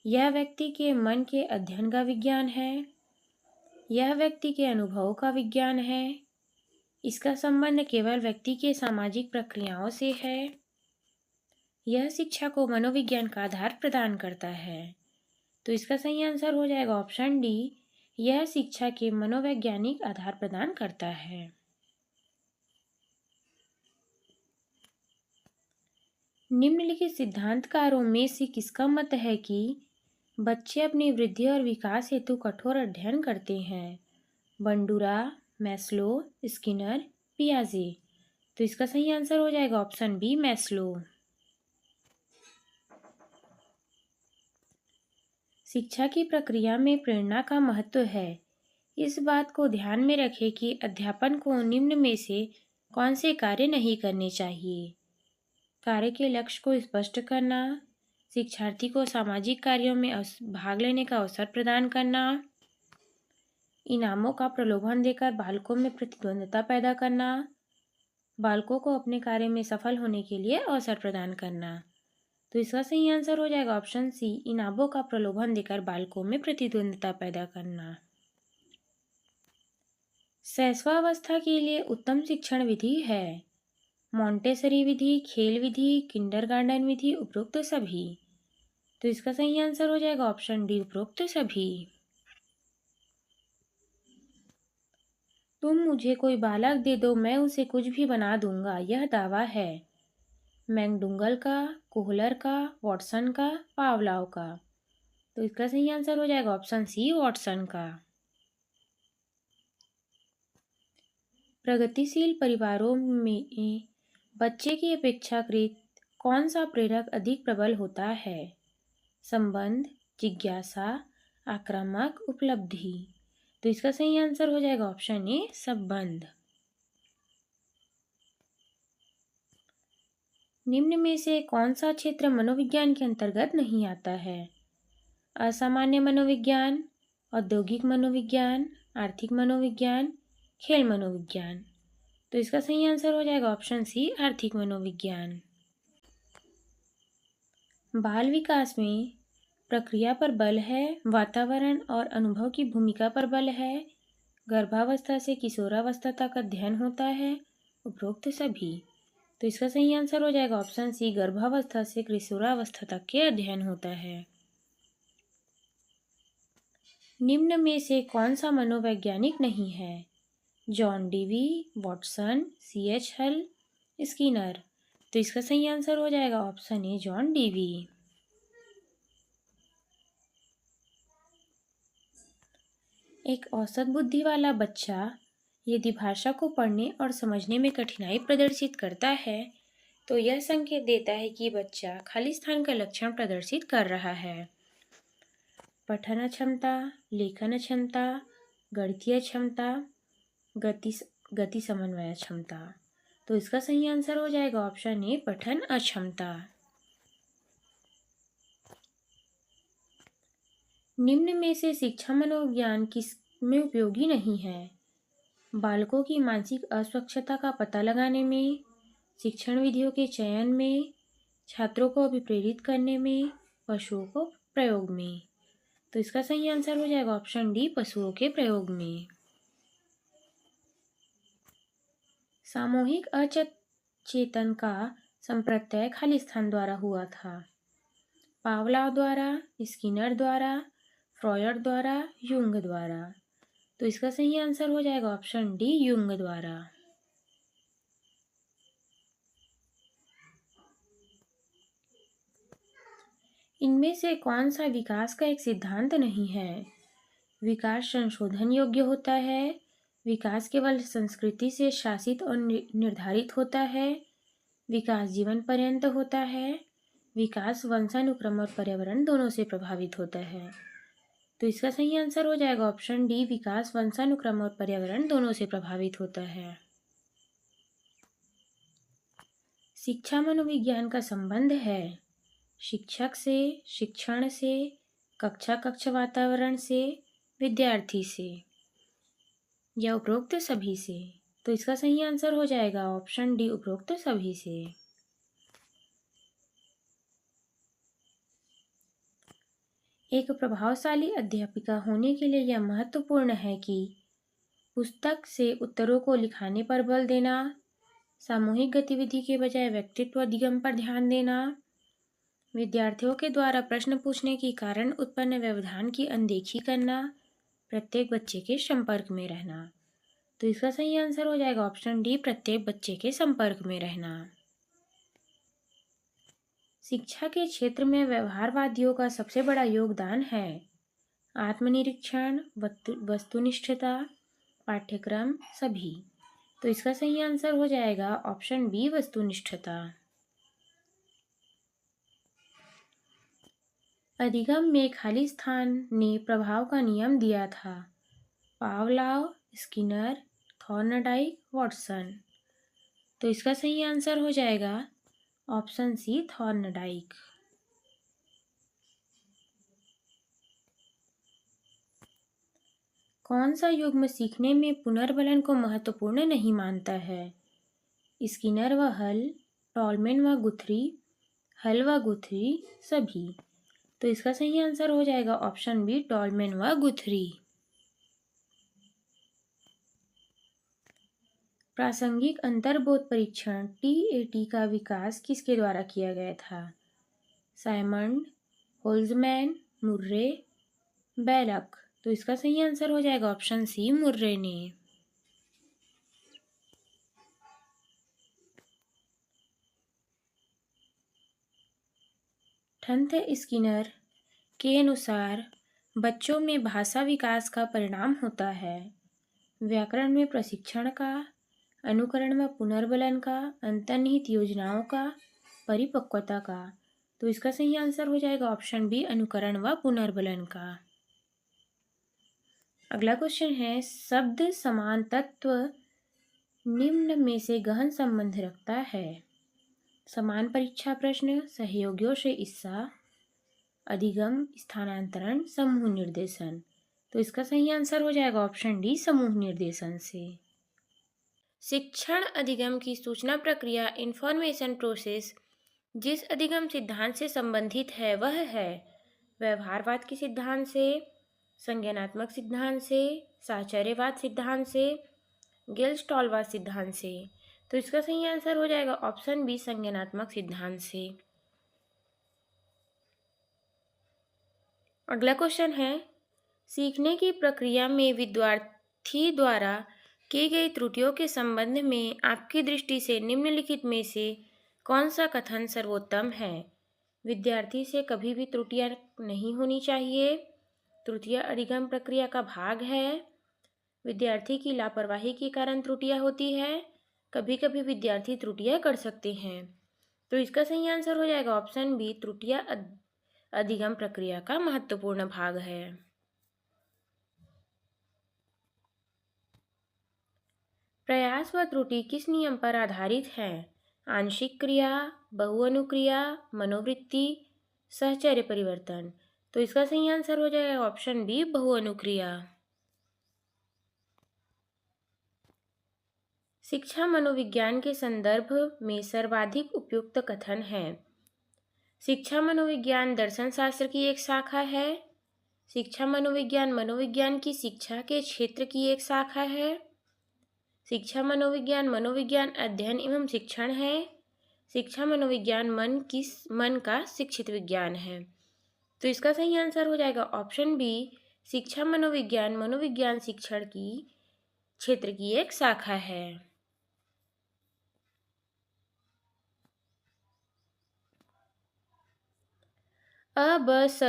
यह व्यक्ति के मन के अध्ययन का विज्ञान है, यह व्यक्ति के अनुभव का विज्ञान है, इसका संबंध केवल व्यक्ति के सामाजिक प्रक्रियाओं से है, यह शिक्षा को मनोविज्ञान का आधार प्रदान करता है। तो इसका सही आंसर हो जाएगा ऑप्शन डी, यह शिक्षा के मनोवैज्ञानिक आधार प्रदान करता है। निम्नलिखित सिद्धांतकारों में से किसका मत है कि बच्चे अपनी वृद्धि और विकास हेतु कठोर अध्ययन करते हैं? बंडूरा, मैस्लो, स्किनर, पियाजे। तो इसका सही आंसर हो जाएगा ऑप्शन बी, मैस्लो। शिक्षा की प्रक्रिया में प्रेरणा का महत्व है। इस बात को ध्यान में रखें कि अध्यापन को निम्न में से कौन से कार्य नहीं करने चाहिए? कार्य के लक्ष्य को स्पष्ट करना, शिक्षार्थी को सामाजिक कार्यों में भाग लेने का अवसर प्रदान करना, इनामों का प्रलोभन देकर बालकों में प्रतिद्वंद्विता पैदा करना, बालकों को अपने कार्य में सफल होने के लिए अवसर प्रदान करना। तो इसका सही आंसर हो जाएगा ऑप्शन सी, इनामों का प्रलोभन देकर बालकों में प्रतिद्वंद्विता पैदा करना। शैशवावस्था के लिए उत्तम शिक्षण विधि है? मॉन्टेसरी विधि, खेल विधि, किंडरगार्टन विधि, उपरोक्त सभी। तो इसका सही आंसर हो जाएगा ऑप्शन डी, उपरोक्त सभी। तुम मुझे कोई बालक दे दो, मैं उसे कुछ भी बना दूंगा, यह दावा है मैकडूगल का, कोहलर का, वॉटसन का, पावलोव का। तो इसका सही आंसर हो जाएगा ऑप्शन सी, वॉटसन का। प्रगतिशील परिवारों में बच्चे की अपेक्षाकृत कौन सा प्रेरक अधिक प्रबल होता है? संबंध, जिज्ञासा, आक्रामक, उपलब्धि। तो इसका सही आंसर हो जाएगा ऑप्शन ए, संबंध। निम्न में से कौन सा क्षेत्र मनोविज्ञान के अंतर्गत नहीं आता है? असामान्य मनोविज्ञान, औद्योगिक मनोविज्ञान, आर्थिक मनोविज्ञान, खेल मनोविज्ञान। तो इसका सही आंसर हो जाएगा ऑप्शन सी, आर्थिक मनोविज्ञान। बाल विकास में प्रक्रिया पर बल है, वातावरण और अनुभव की भूमिका पर बल है, गर्भावस्था से किशोरावस्था तक अध्ययन होता है, उपरोक्त सभी। तो इसका सही आंसर हो जाएगा ऑप्शन सी, गर्भावस्था से किशोरावस्था तक के अध्ययन होता है। निम्न में से कौन सा मनोवैज्ञानिक नहीं है? John Dewey, Watson, C.H. हल, स्किनर। तो इसका सही आंसर हो जाएगा ऑप्शन ए, जॉन डीवी। एक औसत बुद्धि वाला बच्चा यदि भाषा को पढ़ने और समझने में कठिनाई प्रदर्शित करता है तो यह संकेत देता है कि बच्चा खाली स्थान का लक्षण प्रदर्शित कर रहा है। पठन क्षमता, लेखन क्षमता, गणितीय क्षमता, गति समन्वय क्षमता। तो इसका सही आंसर हो जाएगा ऑप्शन ए, पठन अक्षमता। निम्न में से शिक्षा मनोविज्ञान किस में उपयोगी नहीं है? बालकों की मानसिक अस्वच्छता का पता लगाने में, शिक्षण विधियों के चयन में, छात्रों को अभिप्रेरित करने में, पशुओं को प्रयोग में। तो इसका सही आंसर हो जाएगा ऑप्शन डी, पशुओं के प्रयोग में। सामूहिक अचेतन का संप्रत्यय खालिस्तान द्वारा हुआ था। पावलोव द्वारा, स्किनर द्वारा, फ्रॉयड द्वारा, युंग द्वारा। तो इसका सही आंसर हो जाएगा ऑप्शन डी, युंग द्वारा। इनमें से कौन सा विकास का एक सिद्धांत नहीं है? विकास संशोधन योग्य होता है, विकास केवल संस्कृति से शासित और निर्धारित होता है, विकास जीवन पर्यंत होता है, विकास वंशानुक्रम और पर्यावरण दोनों से प्रभावित होता है। तो इसका सही आंसर हो जाएगा ऑप्शन डी, विकास वंशानुक्रम और पर्यावरण दोनों से प्रभावित होता है। शिक्षा मनोविज्ञान का संबंध है शिक्षक से, शिक्षण से, कक्षा वातावरण से, विद्यार्थी से, या उपरोक्त सभी से। तो इसका सही आंसर हो जाएगा ऑप्शन डी, उपरोक्त सभी से। एक प्रभावशाली अध्यापिका होने के लिए यह महत्वपूर्ण है कि पुस्तक से उत्तरों को लिखाने पर बल देना, सामूहिक गतिविधि के बजाय व्यक्तित्व अधिगम पर ध्यान देना, विद्यार्थियों के द्वारा प्रश्न पूछने के कारण उत्पन्न व्यवधान की अनदेखी करना, प्रत्येक बच्चे के संपर्क में रहना। तो इसका सही आंसर हो जाएगा ऑप्शन डी, प्रत्येक बच्चे के संपर्क में रहना। शिक्षा के क्षेत्र में व्यवहारवादियों का सबसे बड़ा योगदान है आत्मनिरीक्षण, वस्तुनिष्ठता, पाठ्यक्रम, सभी। तो इसका सही आंसर हो जाएगा ऑप्शन बी, वस्तुनिष्ठता। अधिगम में खालिस्तान ने प्रभाव का नियम दिया था। Pavlov, Skinner, Thorndike, Watson. तो इसका सही आंसर हो जाएगा ऑप्शन सी, थॉर्नडाइक। कौन सा युग्म सीखने में पुनर्बलन को महत्वपूर्ण नहीं मानता है? स्किनर व हल, टॉलमैन व गुथरी, हल व गुथरी, सभी। तो इसका सही आंसर हो जाएगा ऑप्शन बी, टॉलमैन व गुथरी। प्रासंगिक अंतर्बोध परीक्षण TAT का विकास किसके द्वारा किया गया था? Symonds, Holtzman, Murray, Bellak. तो इसका सही आंसर हो जाएगा ऑप्शन सी, मुर्रे ने। ठंथ स्किनर के अनुसार बच्चों में भाषा विकास का परिणाम होता है व्याकरण में प्रशिक्षण का, अनुकरण व पुनर्बलन का, अंतर्निहित योजनाओं का, परिपक्वता का। तो इसका सही आंसर हो जाएगा ऑप्शन बी, अनुकरण व पुनर्बलन का। अगला क्वेश्चन है शब्द समान तत्व निम्न में से गहन संबंध रखता है। समान परीक्षा प्रश्न, सहयोगियों से ईर्षा, अधिगम, स्थानांतरण, समूह निर्देशन। तो इसका सही आंसर हो जाएगा ऑप्शन डी, समूह निर्देशन से। शिक्षण अधिगम की सूचना प्रक्रिया इंफॉर्मेशन प्रोसेस जिस अधिगम सिद्धांत से संबंधित है वह है व्यवहारवाद के सिद्धांत से, संज्ञानात्मक सिद्धांत से, साहचर्यवाद सिद्धांत से, गेलस्टॉलवाद सिद्धांत से। तो इसका सही आंसर हो जाएगा ऑप्शन बी, संज्ञानात्मक सिद्धांत से। अगला क्वेश्चन है सीखने की प्रक्रिया में विद्यार्थी द्वारा की गई त्रुटियों के संबंध में आपकी दृष्टि से निम्नलिखित में से कौन सा कथन सर्वोत्तम है? विद्यार्थी से कभी भी त्रुटियां नहीं होनी चाहिए, त्रुटियां अधिगम प्रक्रिया का भाग है, विद्यार्थी की लापरवाही के कारण त्रुटियां होती है, कभी कभी विद्यार्थी त्रुटियां कर सकते हैं। तो इसका सही आंसर हो जाएगा ऑप्शन बी, त्रुटियां अधिगम प्रक्रिया का महत्वपूर्ण भाग है। प्रयास व त्रुटि किस नियम पर आधारित है? आंशिक क्रिया, बहुअनुक्रिया, मनोवृत्ति, सहचर्य परिवर्तन। तो इसका सही आंसर हो जाएगा ऑप्शन बी, बहुअनुक्रिया। शिक्षा मनोविज्ञान के संदर्भ में सर्वाधिक उपयुक्त कथन है। शिक्षा मनोविज्ञान दर्शन शास्त्र की एक शाखा है। शिक्षा मनोविज्ञान मनोविज्ञान की शिक्षा के क्षेत्र की एक शाखा है। शिक्षा मनोविज्ञान मनोविज्ञान अध्ययन एवं शिक्षण है। शिक्षा मनोविज्ञान मन का शिक्षित विज्ञान है। तो इसका सही आंसर हो जाएगा ऑप्शन बी, शिक्षा मनोविज्ञान मनोविज्ञान शिक्षण की क्षेत्र की एक शाखा है। अ ब स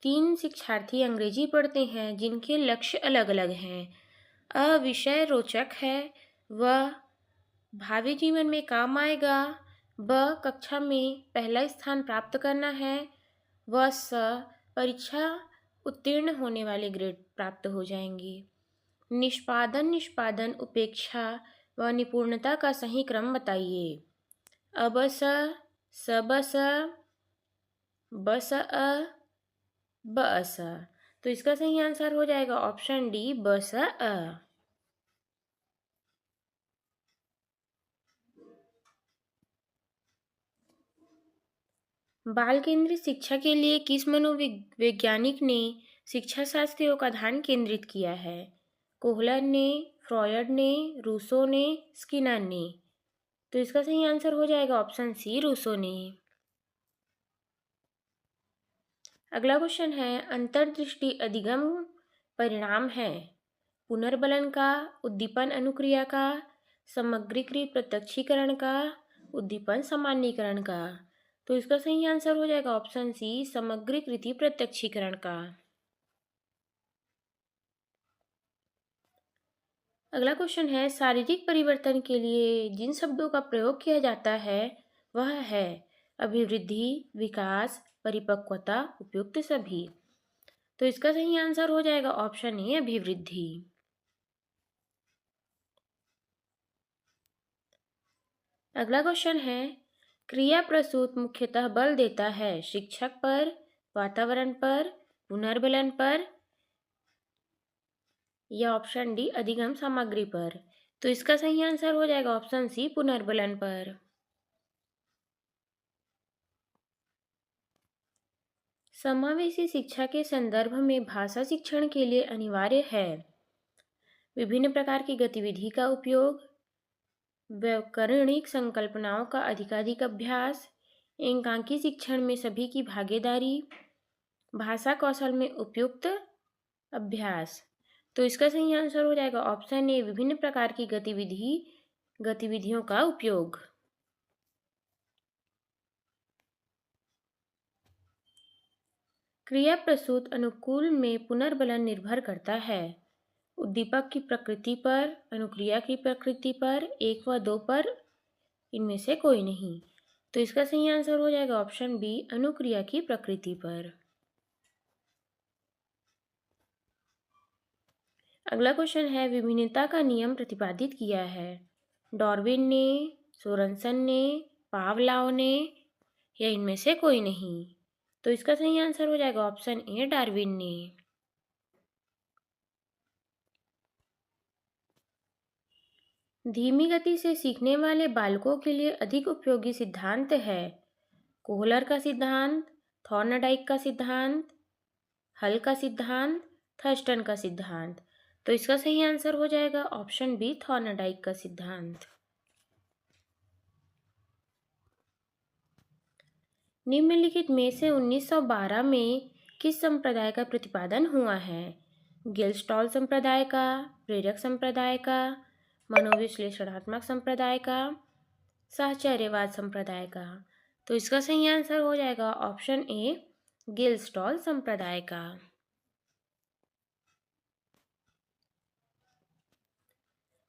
तीन शिक्षार्थी अंग्रेजी पढ़ते हैं जिनके लक्ष्य अलग अलग हैं। अ विषय रोचक है, वह भावी जीवन में काम आएगा, ब कक्षा में पहला स्थान प्राप्त करना है, वह स परीक्षा उत्तीर्ण होने वाले ग्रेड प्राप्त हो जाएंगे। निष्पादन उपेक्षा व निपुणता का सही क्रम बताइए। अब स बस बस बस। तो इसका सही आंसर हो जाएगा ऑप्शन डी, बस अ। बाल केंद्रित शिक्षा के लिए किस मनोवैज्ञानिक ने शिक्षा शास्त्रियों का ध्यान केंद्रित किया है? कोहलर ने, फ्रॉयड ने, रूसो ने, स्किनर ने। तो इसका सही आंसर हो जाएगा ऑप्शन सी, रूसो ने। अगला क्वेश्चन है, अंतर्दृष्टि अधिगम परिणाम है पुनर्बलन का, उद्दीपन अनुक्रिया का, समग्रीकृत प्रत्यक्षीकरण का, उद्दीपन सामान्यीकरण का। तो इसका सही आंसर हो जाएगा ऑप्शन सी, समग्रीकृत प्रत्यक्षीकरण का। अगला क्वेश्चन है, शारीरिक परिवर्तन के लिए जिन शब्दों का प्रयोग किया जाता है वह है अभिवृद्धि, विकास, परिपक्वता, उपयुक्त सभी। तो इसका सही आंसर हो जाएगा ऑप्शन ए, अभिवृद्धि। अगला क्वेश्चन है, क्रिया प्रसूत मुख्यतः बल देता है शिक्षक पर, वातावरण पर, पुनर्बलन पर, या ऑप्शन डी, अधिगम सामग्री पर। तो इसका सही आंसर हो जाएगा ऑप्शन सी, पुनर्बलन पर। समावेशी शिक्षा के संदर्भ में भाषा शिक्षण के लिए अनिवार्य है विभिन्न प्रकार की गतिविधि का उपयोग, व्याकरणिक संकल्पनाओं का अधिकाधिक अभ्यास, एकांकी शिक्षण में सभी की भागीदारी, भाषा कौशल में उपयुक्त अभ्यास। तो इसका सही आंसर हो जाएगा ऑप्शन ए, विभिन्न प्रकार की गतिविधियों का उपयोग। क्रिया प्रसूत अनुकूल में पुनर्बलन निर्भर करता है उद्दीपक की प्रकृति पर, अनुक्रिया की प्रकृति पर, एक व दो पर, इनमें से कोई नहीं। तो इसका सही आंसर हो जाएगा ऑप्शन बी, अनुक्रिया की प्रकृति पर। अगला क्वेश्चन है, विभिन्नता का नियम प्रतिपादित किया है डार्विन ने, सोरेनसन ने, पावलोव ने, या इनमें से कोई नहीं। तो इसका सही आंसर हो जाएगा ऑप्शन ए, डार्विन ने। धीमी गति से सीखने वाले बालकों के लिए अधिक उपयोगी सिद्धांत है कोहलर का सिद्धांत, थॉर्नडाइक का सिद्धांत, हल का सिद्धांत, थर्स्टन का सिद्धांत। तो इसका सही आंसर हो जाएगा ऑप्शन बी, थॉर्नडाइक का सिद्धांत। निम्नलिखित में से 1912 में किस संप्रदाय का प्रतिपादन हुआ है? गेल्स्टॉल संप्रदाय का, प्रेरक संप्रदाय का, मनोविश्लेषणात्मक संप्रदाय का, साहचर्यवाद संप्रदाय का। तो इसका सही आंसर हो जाएगा ऑप्शन ए, गेल्स्टॉल संप्रदाय का।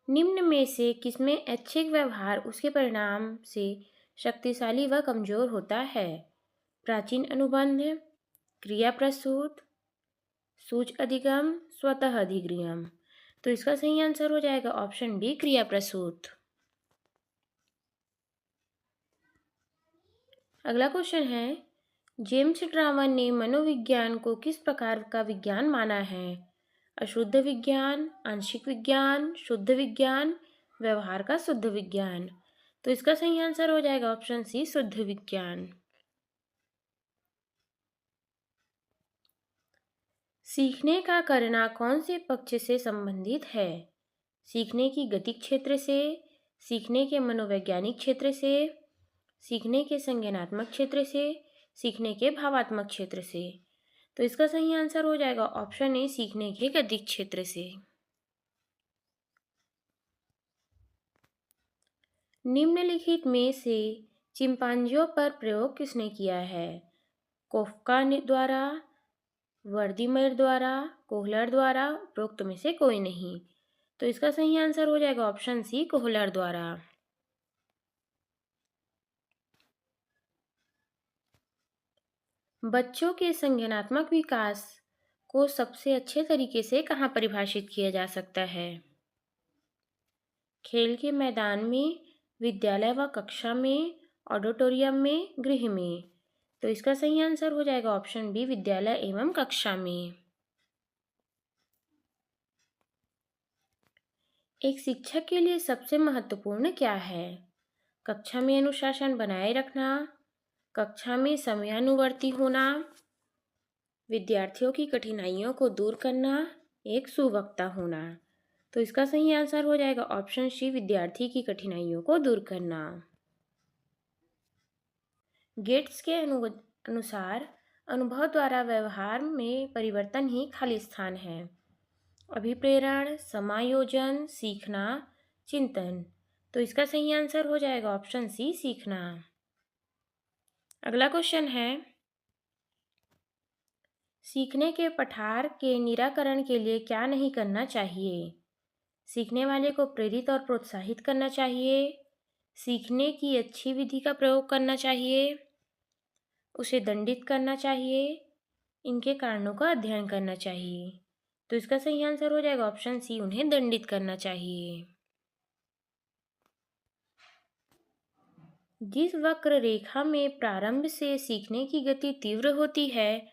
निम्न में से किसमें ऐच्छिक व्यवहार उसके परिणाम से शक्तिशाली व कमजोर होता है? प्राचीन अनुबंध, क्रिया प्रसूत, सूच अधिगम, स्वतः अधिगम। तो इसका सही आंसर हो जाएगा ऑप्शन डी, क्रिया प्रसूत। अगला क्वेश्चन है, जेम्स ड्रावन ने मनोविज्ञान को किस प्रकार का विज्ञान माना है? अशुद्ध विज्ञान, आंशिक विज्ञान, शुद्ध विज्ञान, व्यवहार का शुद्ध विज्ञान। तो इसका सही आंसर हो जाएगा ऑप्शन सी, शुद्ध विज्ञान। सीखने का करना कौन से पक्ष से संबंधित है? सीखने की गति क्षेत्र से, सीखने के मनोवैज्ञानिक क्षेत्र से, सीखने के संज्ञानात्मक क्षेत्र से, सीखने के भावात्मक क्षेत्र से। तो इसका सही आंसर हो जाएगा ऑप्शन ए, सीखने के गति क्षेत्र से। निम्नलिखित में से चिंपांजियों पर प्रयोग किसने किया है? कोफका द्वारा, वर्दीमेयर द्वारा, कोहलर द्वारा, उपरोक्त में से कोई नहीं। तो इसका सही आंसर हो जाएगा ऑप्शन सी, कोहलर द्वारा। बच्चों के संज्ञानात्मक विकास को सबसे अच्छे तरीके से कहाँ परिभाषित किया जा सकता है? खेल के मैदान में, विद्यालय व कक्षा में, ऑडिटोरियम में, गृह में। तो इसका सही आंसर हो जाएगा ऑप्शन बी, विद्यालय एवं कक्षा में। एक शिक्षक के लिए सबसे महत्वपूर्ण क्या है? कक्षा में अनुशासन बनाए रखना, कक्षा में समयानुवर्ती होना, विद्यार्थियों की कठिनाइयों को दूर करना, एक सुवक्ता होना। तो इसका सही आंसर हो जाएगा ऑप्शन सी, विद्यार्थी की कठिनाइयों को दूर करना। गेट्स के अनुसार अनुभव द्वारा व्यवहार में परिवर्तन ही खालिस्तान है। अभिप्रेरण, समायोजन, सीखना, चिंतन। तो इसका सही आंसर हो जाएगा ऑप्शन सी, सीखना। अगला क्वेश्चन है, सीखने के पठार के निराकरण के लिए क्या नहीं करना चाहिए? सीखने वाले को प्रेरित और प्रोत्साहित करना चाहिए, सीखने की अच्छी विधि का प्रयोग करना चाहिए, उसे दंडित करना चाहिए, इनके कारणों का अध्ययन करना चाहिए। तो इसका सही आंसर हो जाएगा ऑप्शन सी, उन्हें दंडित करना चाहिए। जिस वक्र रेखा में प्रारंभ से सीखने की गति तीव्र होती है,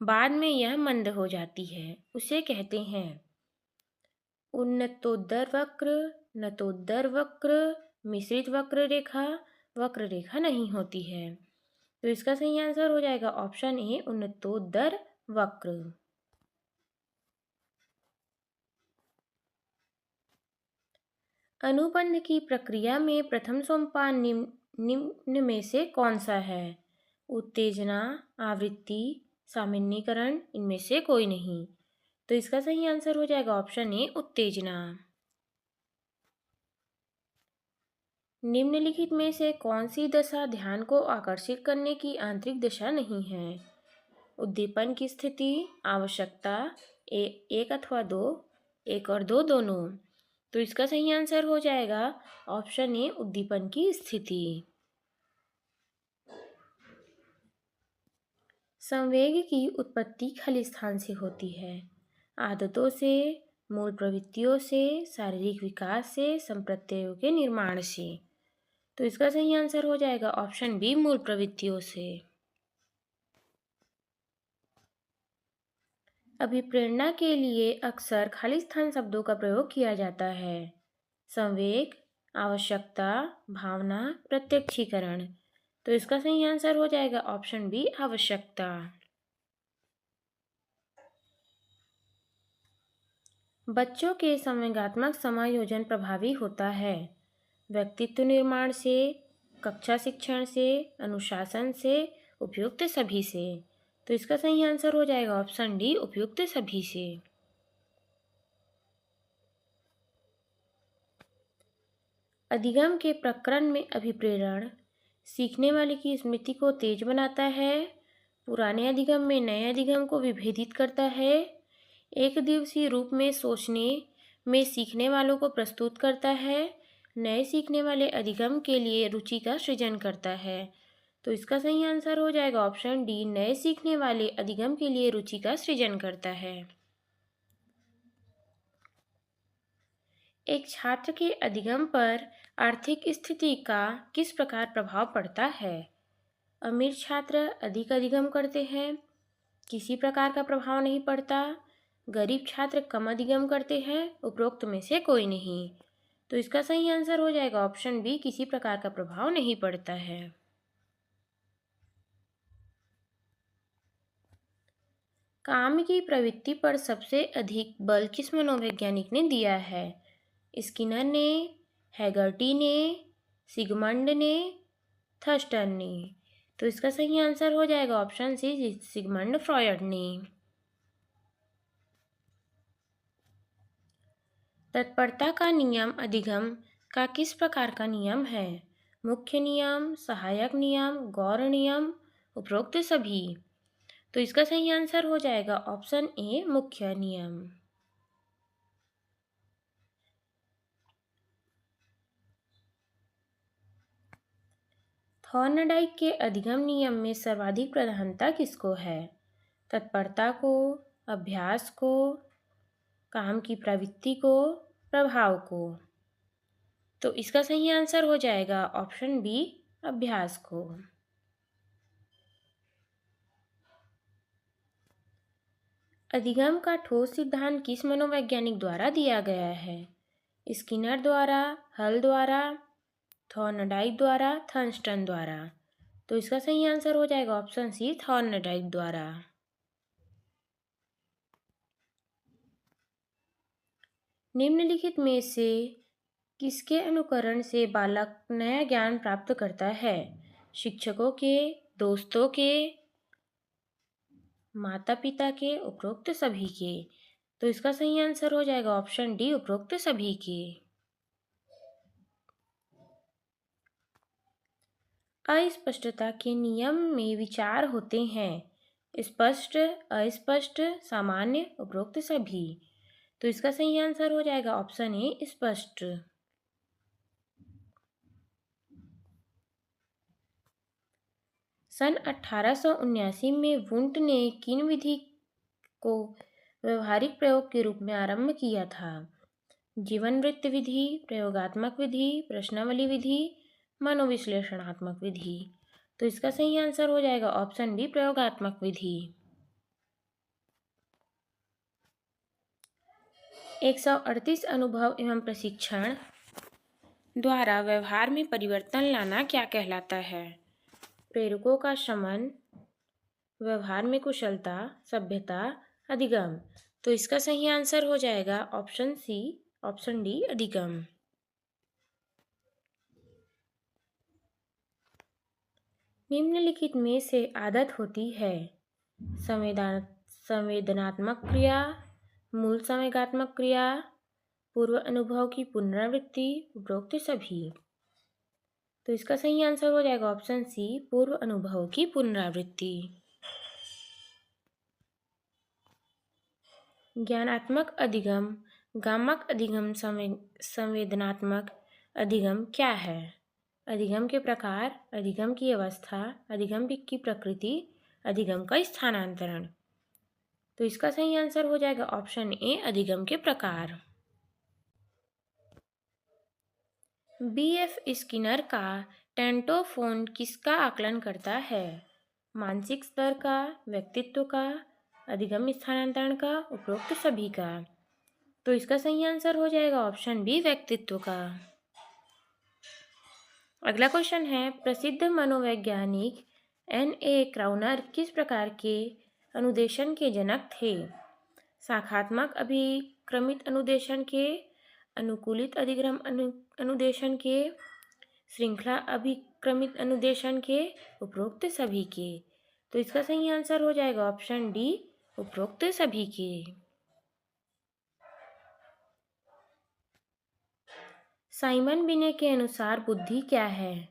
बाद में यह मंद हो जाती है, उसे कहते हैं उन्नतोत्तर वक्र, नतोत्तर वक्र, मिश्रित वक्र रेखा नहीं होती है। तो इसका सही आंसर हो जाएगा ऑप्शन ए, उन्नतोत्तर वक्र। अनुबंध की प्रक्रिया में प्रथम सोपान निम्न में से कौन सा है? उत्तेजना, आवृत्ति, सामान्यीकरण, इनमें से कोई नहीं। तो इसका सही आंसर हो जाएगा ऑप्शन ए, उत्तेजना। निम्नलिखित में से कौन सी दशा ध्यान को आकर्षित करने की आंतरिक दशा नहीं है? उद्दीपन की स्थिति, आवश्यकता, एक अथवा दो, एक और दो, दोनों। तो इसका सही आंसर हो जाएगा ऑप्शन ए, उद्दीपन की स्थिति। संवेग की उत्पत्ति खालिस्तान से होती है। आदतों से, मूल प्रवृत्तियों से, शारीरिक विकास से, संप्रत्ययों के निर्माण से। तो इसका सही आंसर हो जाएगा ऑप्शन बी, मूल प्रवृत्तियों से। अभिप्रेरणा के लिए अक्सर खालिस्तान शब्दों का प्रयोग किया जाता है। संवेग, आवश्यकता, भावना, प्रत्यक्षीकरण। तो इसका सही आंसर हो जाएगा ऑप्शन बी, आवश्यकता। बच्चों के संवेगात्मक समायोजन प्रभावी होता है व्यक्तित्व निर्माण से, कक्षा शिक्षण से, अनुशासन से, उपयुक्त सभी से। तो इसका सही आंसर हो जाएगा ऑप्शन डी, उपयुक्त सभी से। अधिगम के प्रकरण में अभिप्रेरण सीखने वाले की स्मृति को तेज बनाता है, पुराने अधिगम में नए अधिगम को विभेदित करता है, एक दिवसीय रूप में सोचने में सीखने वालों को प्रस्तुत करता है, नए सीखने वाले अधिगम के लिए रुचि का सृजन करता है। तो इसका सही आंसर हो जाएगा ऑप्शन डी, नए सीखने वाले अधिगम के लिए रुचि का सृजन करता है। एक छात्र के अधिगम पर आर्थिक स्थिति का किस प्रकार प्रभाव पड़ता है? अमीर छात्र अधिक अधिगम करते हैं, किसी प्रकार का प्रभाव नहीं पड़ता। गरीब छात्र कम अधिगम करते हैं, उपरोक्त में से कोई नहीं। तो इसका सही आंसर हो जाएगा ऑप्शन बी, किसी प्रकार का प्रभाव नहीं पड़ता है। काम की प्रवृत्ति पर सबसे अधिक बल किस मनोवैज्ञानिक ने दिया है? स्किनर ने, हैगर्टी ने, सिगमंड ने, थर्स्टन ने। तो इसका सही आंसर हो जाएगा ऑप्शन सी, सिगमंड फ्रॉयड ने। तत्परता का नियम अधिगम का किस प्रकार का नियम है? मुख्य नियम, सहायक नियम, गौण नियम, उपरोक्त सभी। तो इसका सही आंसर हो जाएगा ऑप्शन ए, मुख्य नियम। थॉर्नडाइक के अधिगम नियम में सर्वाधिक प्रधानता किसको है? तत्परता को, अभ्यास को, काम की प्रवृत्ति को, प्रभाव को। तो इसका सही आंसर हो जाएगा ऑप्शन बी, अभ्यास को। अधिगम का ठोस सिद्धांत किस मनोवैज्ञानिक द्वारा दिया गया है? स्किनर द्वारा, हल द्वारा, थॉर्नडाइक द्वारा, थर्स्टन द्वारा। तो इसका सही आंसर हो जाएगा ऑप्शन सी, थॉर्नडाइक द्वारा। निम्नलिखित में से किसके अनुकरण से बालक नया ज्ञान प्राप्त करता है? शिक्षकों के, दोस्तों के, माता पिता के, उपरोक्त सभी के। तो इसका सही आंसर हो जाएगा ऑप्शन डी, उपरोक्त सभी के। अस्पष्टता के नियम में विचार होते हैं: स्पष्ट, अस्पष्ट, सामान्य, उपरोक्त सभी। तो इसका सही आंसर हो जाएगा ऑप्शन ए, स्पष्ट। सन 1879 में वुंट ने किन विधि को व्यवहारिक प्रयोग के रूप में आरंभ किया था? जीवन वृत्त विधि, प्रयोगात्मक विधि, प्रश्नावली विधि, मनोविश्लेषणात्मक विधि। तो इसका सही आंसर हो जाएगा ऑप्शन बी, प्रयोगात्मक विधि। 138 अनुभव एवं प्रशिक्षण द्वारा व्यवहार में परिवर्तन लाना क्या कहलाता है? प्रेरकों का शमन, व्यवहार में कुशलता, सभ्यता, अधिगम। तो इसका सही आंसर हो जाएगा ऑप्शन सी, ऑप्शन डी, अधिगम। निम्नलिखित में से आदत होती है: संवेदनात्मक क्रिया, मूल संवेगात्मक क्रिया, पूर्व अनुभव की पुनरावृत्ति, उपरोक्त सभी। तो इसका सही आंसर हो जाएगा ऑप्शन सी, पूर्व अनुभव की पुनरावृत्ति। ज्ञानात्मक अधिगम, गामक अधिगम, संवेदनात्मक अधिगम क्या है? अधिगम के प्रकार, अधिगम की अवस्था, अधिगम की प्रकृति, अधिगम का स्थानांतरण। तो इसका सही आंसर हो जाएगा ऑप्शन ए, अधिगम के प्रकार। बीएफ स्किनर का टेंटोफोन किसका आकलन करता है? मानसिक स्तर का, व्यक्तित्व का, अधिगम स्थानांतरण का, उपरोक्त सभी का। तो इसका सही आंसर हो जाएगा ऑप्शन बी, व्यक्तित्व का। अगला क्वेश्चन है, प्रसिद्ध मनोवैज्ञानिक N.A. क्राउनर किस प्रकार के अनुदेशन के जनक थे? शाखात्मक अभिक्रमित अनुदेशन के, अनुकूलित अधिक्रम अनुदेशन के, श्रृंखला अभिक्रमित अनुदेशन के, उपरोक्त सभी के। तो इसका सही आंसर हो जाएगा ऑप्शन डी, उपरोक्त सभी के। साइमन बिने के अनुसार बुद्धि क्या है?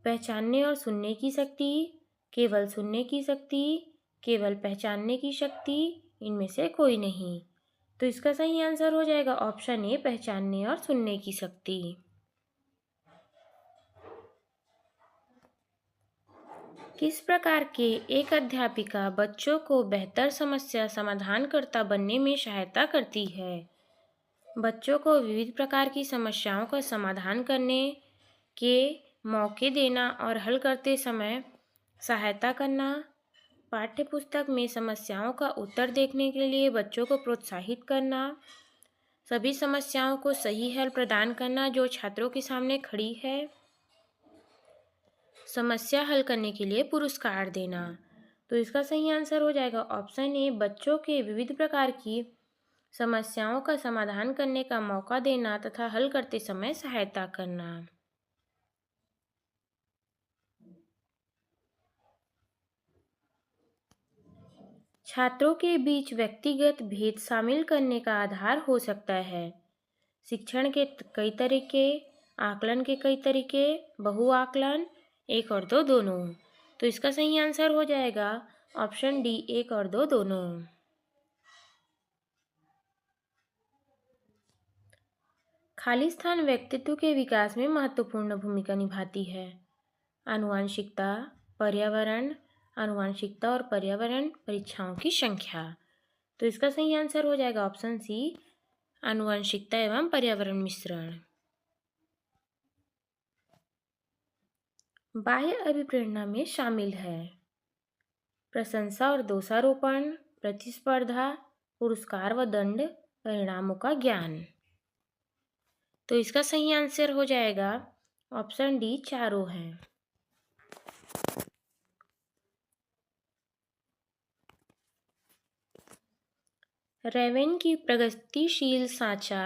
पहचानने और सुनने की शक्ति, केवल सुनने की शक्ति, केवल पहचानने की शक्ति, इनमें से कोई नहीं। तो इसका सही आंसर हो जाएगा ऑप्शन ए, पहचानने और सुनने की शक्ति। किस प्रकार के एक अध्यापिका बच्चों को बेहतर समस्या समाधानकर्ता बनने में सहायता करती है? बच्चों को विविध प्रकार की समस्याओं का समाधान करने के मौके देना और हल करते समय सहायता करना, पाठ्यपुस्तक में समस्याओं का उत्तर देखने के लिए बच्चों को प्रोत्साहित करना, सभी समस्याओं को सही हल प्रदान करना जो छात्रों के सामने खड़ी है। समस्या हल करने के लिए पुरस्कार देना। तो इसका सही आंसर हो जाएगा ऑप्शन ए, बच्चों के विविध प्रकार की समस्याओं का समाधान करने का मौका देना तथा हल करते समय सहायता करना। छात्रों के बीच व्यक्तिगत भेद शामिल करने का आधार हो सकता है। शिक्षण के कई तरीके, आकलन के कई तरीके, बहुआकलन, एक और दो दोनों। तो इसका सही आंसर हो जाएगा ऑप्शन डी, एक और दो दोनों। खाली स्थान व्यक्तित्व के विकास में महत्वपूर्ण भूमिका निभाती है। आनुवंशिकता, पर्यावरण, आनुवंशिकता और पर्यावरण परीक्षाओं की संख्या। तो इसका सही आंसर हो जाएगा ऑप्शन सी, आनुवंशिकता एवं पर्यावरण मिश्रण। बाह्य अभिप्रेरणा में शामिल है प्रशंसा और दोषारोपण, प्रतिस्पर्धा, पुरस्कार व दंड, परिणामों का ज्ञान। तो इसका सही आंसर हो जाएगा ऑप्शन डी, चारों हैं। रेवेन की प्रगतिशील साँचा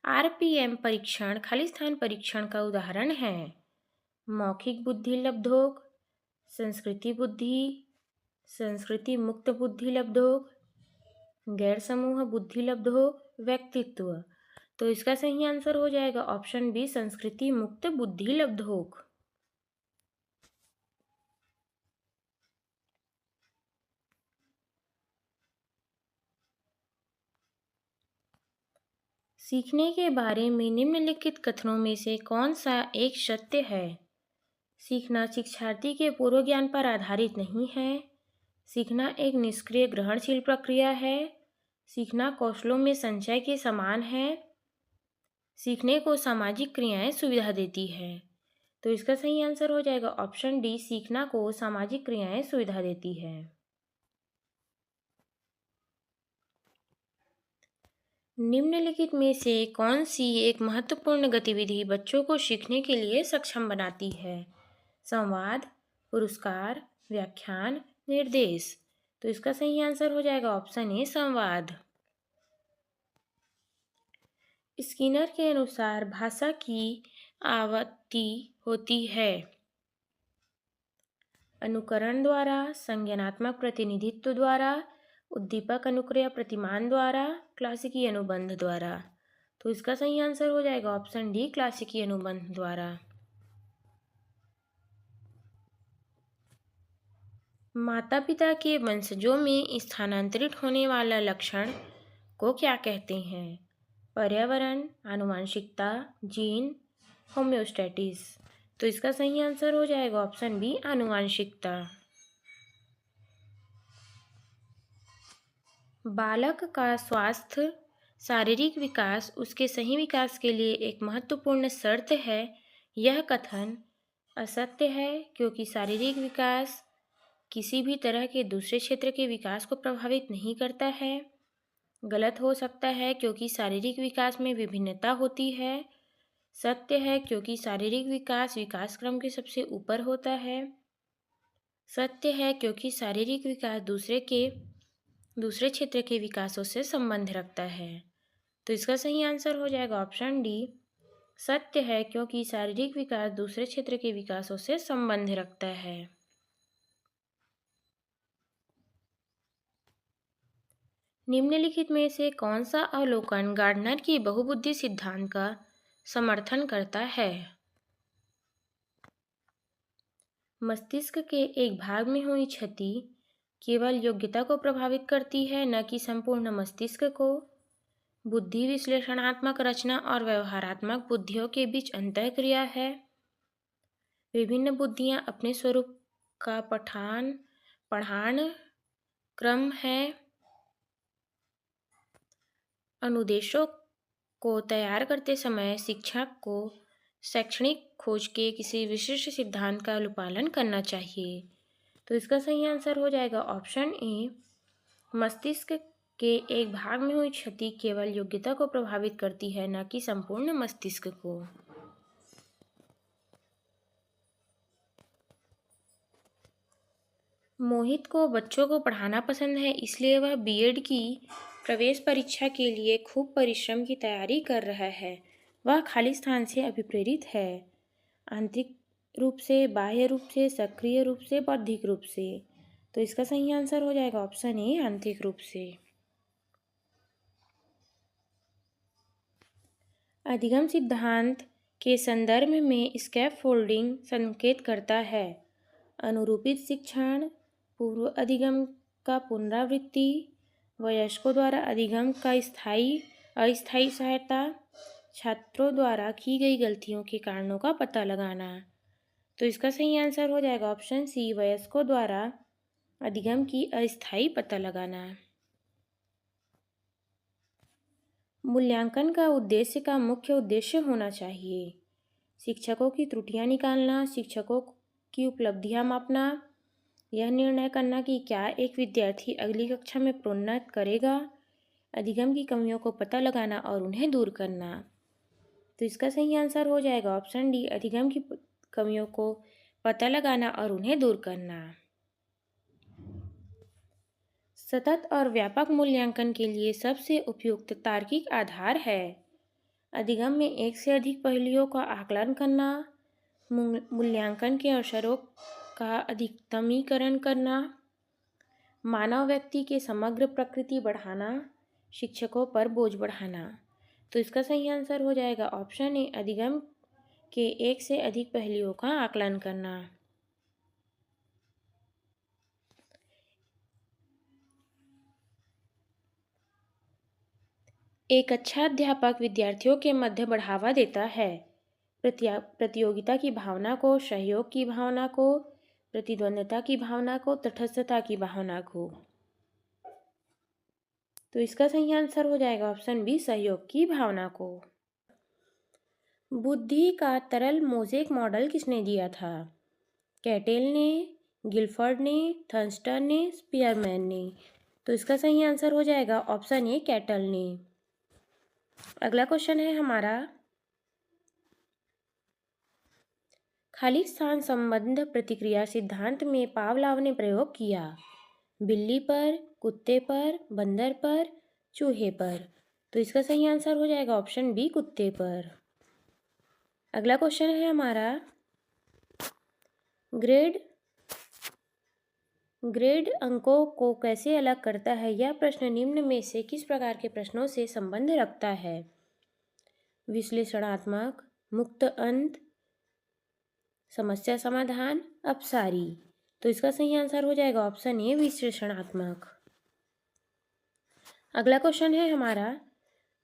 आरपीएम परीक्षण खाली स्थान परीक्षण का उदाहरण है। मौखिक बुद्धि लब्धोक, संस्कृति बुद्धि, संस्कृति मुक्त बुद्धि लब्धोक, गैर समूह बुद्धि लब्धोक, व्यक्तित्व। तो इसका सही आंसर हो जाएगा ऑप्शन बी, संस्कृति मुक्त बुद्धि लब्धोक। सीखने के बारे में निम्नलिखित कथनों में से कौन सा एक सत्य है? सीखना शिक्षार्थी के पूर्व ज्ञान पर आधारित नहीं है। सीखना एक निष्क्रिय ग्रहणशील प्रक्रिया है। सीखना कौशलों में संचय के समान है। सीखने को सामाजिक क्रियाएं सुविधा देती है। तो इसका सही आंसर हो जाएगा ऑप्शन डी, सीखना को सामाजिक क्रियाएं सुविधा देती है। निम्नलिखित में से कौन सी एक महत्वपूर्ण गतिविधि बच्चों को सीखने के लिए सक्षम बनाती है? संवाद, पुरस्कार, व्याख्यान, निर्देश। तो इसका सही आंसर हो जाएगा ऑप्शन ए, संवाद। स्किनर के अनुसार भाषा की आवृत्ति होती है अनुकरण द्वारा, संज्ञानात्मक प्रतिनिधित्व द्वारा, उद्दीपक अनुक्रिया प्रतिमान द्वारा, क्लासिकी अनुबंध द्वारा। तो इसका सही आंसर हो जाएगा ऑप्शन डी, क्लासिकी अनुबंध द्वारा। माता पिता के वंशजों में स्थानांतरित होने वाला लक्षण को क्या कहते हैं? पर्यावरण, आनुवंशिकता, जीन, होम्योस्टैटिस। तो इसका सही आंसर हो जाएगा ऑप्शन बी, आनुवंशिकता। बालक का स्वास्थ्य, शारीरिक विकास उसके सही विकास के लिए एक महत्वपूर्ण शर्त है। यह कथन असत्य है क्योंकि शारीरिक विकास किसी भी तरह के दूसरे क्षेत्र के विकास को प्रभावित नहीं करता है। गलत हो सकता है क्योंकि शारीरिक विकास में विभिन्नता होती है। सत्य है क्योंकि शारीरिक विकास विकास क्रम के सबसे ऊपर होता है। सत्य है क्योंकि शारीरिक विकास दूसरे क्षेत्र के विकासों से संबंध रखता है। तो इसका सही आंसर हो जाएगा ऑप्शन डी, सत्य है क्योंकि शारीरिक विकास दूसरे क्षेत्र के विकासों से संबंध रखता है। निम्नलिखित में से कौन सा अवलोकन गार्डनर की बहुबुद्धि सिद्धांत का समर्थन करता है? मस्तिष्क के एक भाग में हुई क्षति केवल योग्यता को प्रभावित करती है, न कि संपूर्ण मस्तिष्क को। बुद्धि विश्लेषणात्मक रचना और व्यवहारात्मक बुद्धियों के बीच अंतःक्रिया है। विभिन्न बुद्धियां अपने स्वरूप का पढ़ान क्रम है। अनुदेशों को तैयार करते समय शिक्षक को शैक्षणिक खोज के किसी विशिष्ट सिद्धांत का अनुपालन करना चाहिए। तो इसका सही आंसर हो जाएगा ऑप्शन ए, मस्तिष्क के एक भाग में हुई क्षति केवल योग्यता को प्रभावित करती है, न कि संपूर्ण मस्तिष्क को। मोहित को बच्चों को पढ़ाना पसंद है, इसलिए वह बीएड की प्रवेश परीक्षा के लिए खूब परिश्रम की तैयारी कर रहा है। वह खाली स्थान से अभिप्रेरित है, आंतरिक रूप से, बाह्य रूप से, सक्रिय रूप से, बौद्धिक रूप से। तो इसका सही आंसर हो जाएगा ऑप्शन ए, आंतरिक रूप से। अधिगम सिद्धांत के संदर्भ में स्कैफोल्डिंग संकेत करता है अनुरूपित शिक्षण, पूर्व अधिगम का पुनरावृत्ति, वयस्कों द्वारा अधिगम का स्थायी अस्थायी सहायता, छात्रों द्वारा की गई गलतियों के कारणों का पता लगाना। तो इसका सही आंसर हो जाएगा ऑप्शन सी, वयस्कों द्वारा अधिगम की अस्थायी पता लगाना। मूल्यांकन का उद्देश्य का मुख्य उद्देश्य होना चाहिए शिक्षकों की त्रुटियां निकालना, शिक्षकों की उपलब्धियां मापना, यह निर्णय करना कि क्या एक विद्यार्थी अगली कक्षा में प्रोन्नत करेगा, अधिगम की कमियों को पता लगाना और उन्हें दूर करना। तो इसका सही आंसर हो जाएगा ऑप्शन डी, अधिगम की कमियों को पता लगाना और उन्हें दूर करना। सतत और व्यापक मूल्यांकन के लिए सबसे उपयुक्त तार्किक आधार है अधिगम में एक से अधिक पहलुओं का आकलन करना, मूल्यांकन के अवसरों का अधिकतमीकरण करना, मानव व्यक्ति के समग्र प्रकृति बढ़ाना, शिक्षकों पर बोझ बढ़ाना। तो इसका सही आंसर हो जाएगा ऑप्शन ए, अधिगम के एक से अधिक पहलुओं का आकलन करना। एक अच्छा अध्यापक विद्यार्थियों के मध्य बढ़ावा देता है प्रतियोगिता की भावना को, सहयोग की भावना को, प्रतिद्वंद्विता की भावना को, तटस्थता की भावना को। तो इसका सही आंसर हो जाएगा ऑप्शन बी, सहयोग की भावना को। बुद्धि का तरल मोज़ेक मॉडल किसने दिया था? कैटेल ने, गिलफर्ड ने, थर्स्टन ने, स्पीयरमैन ने। तो इसका सही आंसर हो जाएगा ऑप्शन ए, कैटल ने। अगला क्वेश्चन है हमारा, खाली स्थान संबंध प्रतिक्रिया सिद्धांत में पावलोव ने प्रयोग किया बिल्ली पर, कुत्ते पर, बंदर पर, चूहे पर। तो इसका सही आंसर हो जाएगा ऑप्शन बी, कुत्ते पर। अगला क्वेश्चन है हमारा, ग्रेड अंकों को कैसे अलग करता है? यह प्रश्न निम्न में से किस प्रकार के प्रश्नों से संबंध रखता है? विश्लेषणात्मक, मुक्त अंत, समस्या समाधान, अपसारी। तो इसका सही आंसर हो जाएगा ऑप्शन ए, विश्लेषणात्मक। अगला क्वेश्चन है हमारा,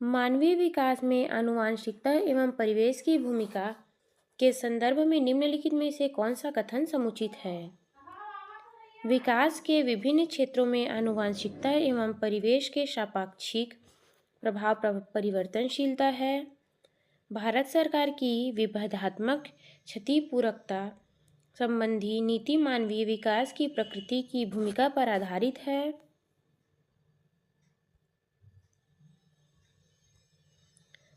मानवीय विकास में आनुवंशिकता एवं परिवेश की भूमिका के संदर्भ में निम्नलिखित में से कौन सा कथन समुचित है? विकास के विभिन्न क्षेत्रों में आनुवंशिकता एवं परिवेश के सापेक्षिक प्रभाव परिवर्तनशीलता है। भारत सरकार की विभेदात्मक क्षतिपूर्तता संबंधी नीति मानवीय विकास की प्रकृति की भूमिका पर आधारित है।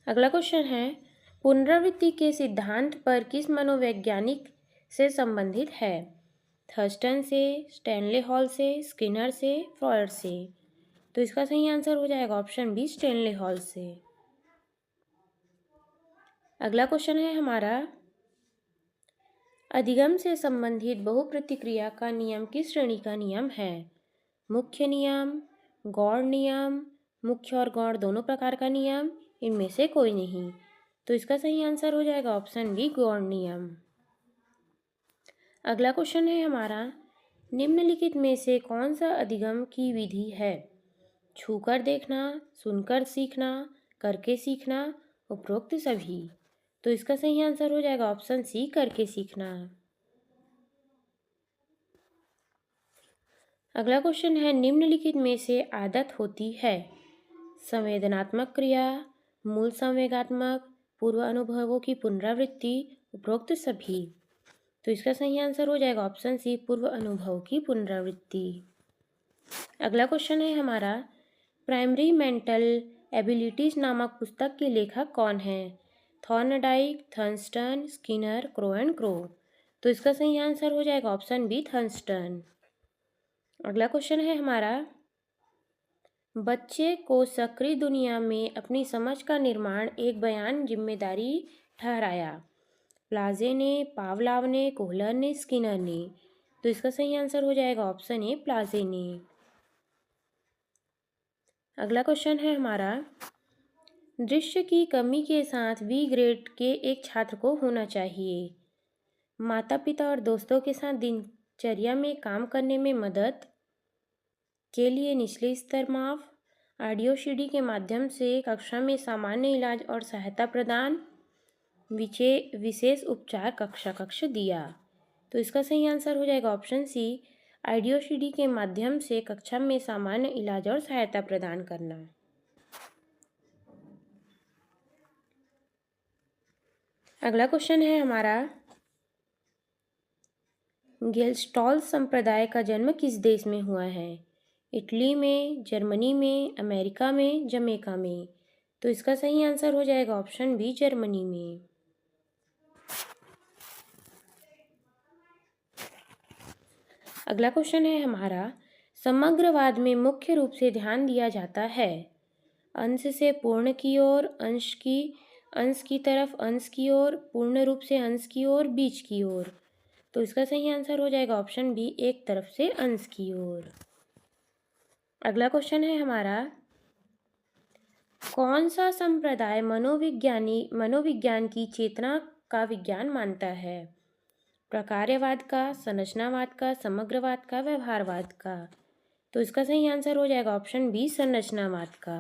अगला क्वेश्चन है, पुनरावृत्ति के सिद्धांत पर किस मनोवैज्ञानिक से संबंधित है? थर्स्टन से, स्टैनले हॉल से, स्किनर से, फ्रॉयड से। तो इसका सही आंसर हो जाएगा ऑप्शन बी, स्टैनले हॉल से। अगला क्वेश्चन है हमारा, अधिगम से संबंधित बहुप्रतिक्रिया का नियम किस श्रेणी का नियम है? मुख्य नियम, गौण नियम, मुख्य और गौण दोनों प्रकार का नियम, इनमें से कोई नहीं। तो इसका सही आंसर हो जाएगा ऑप्शन बी, गौण नियम। अगला क्वेश्चन है हमारा, निम्नलिखित में से कौन सा अधिगम की विधि है? छूकर देखना, सुनकर सीखना, करके सीखना, उपरोक्त सभी। तो इसका सही आंसर हो जाएगा ऑप्शन सी, करके सीखना। अगला क्वेश्चन है, निम्नलिखित में से आदत होती है? संवेदनात्मक क्रिया, मूल संवेगात्मक, पूर्व अनुभवों की पुनरावृत्ति, उपरोक्त सभी। तो इसका सही आंसर हो जाएगा ऑप्शन सी, पूर्व अनुभव की पुनरावृत्ति। अगला क्वेश्चन है हमारा, प्राइमरी मेंटल एबिलिटीज नामक पुस्तक के लेखक कौन हैं? Thorndike, Thurstone, Skinner, Crow and Crow. तो इसका सही आंसर हो जाएगा ऑप्शन बी, थर्नस्टन। अगला क्वेश्चन है हमारा, बच्चे को सक्रिय दुनिया में अपनी समझ का निर्माण एक बयान जिम्मेदारी ठहराया। प्लाजे ने, पावलाव ने, कोहलर ने, स्किनर ने। तो इसका सही आंसर हो जाएगा ऑप्शन ए, प्लाजे ने। अगला क्वेश्चन है हमारा, दृश्य की कमी के साथ बी ग्रेड के एक छात्र को होना चाहिए। माता पिता और दोस्तों के साथ दिनचर्या में काम करने में मदद के लिए निचले स्तर माफ, ऑडियो सीडी के माध्यम से कक्षा में सामान्य इलाज और सहायता प्रदान, विशेष उपचार कक्ष दिया। तो इसका सही आंसर हो जाएगा ऑप्शन सी, ऑडियो सीडी के माध्यम से कक्षा में सामान्य इलाज और सहायता प्रदान करना। अगला क्वेश्चन है हमारा, गेल्स्टॉल संप्रदाय का जन्म किस देश में हुआ है? इटली में, जर्मनी में, अमेरिका में, जमैका में। तो इसका सही आंसर हो जाएगा ऑप्शन बी, जर्मनी में। अगला क्वेश्चन है हमारा, समग्रवाद में मुख्य रूप से ध्यान दिया जाता है अंश से पूर्ण की ओर, अंश की तरफ, अंश की ओर, पूर्ण रूप से अंश की ओर, बीच की ओर। तो इसका सही आंसर हो जाएगा ऑप्शन बी, एक तरफ से अंश की ओर। अगला क्वेश्चन है हमारा, कौन सा संप्रदाय मनोविज्ञान की चेतना का विज्ञान मानता है? प्रकार्यवाद का, संरचनावाद का, समग्रवाद का, व्यवहारवाद का। तो इसका सही आंसर हो जाएगा ऑप्शन बी, संरचनावाद का।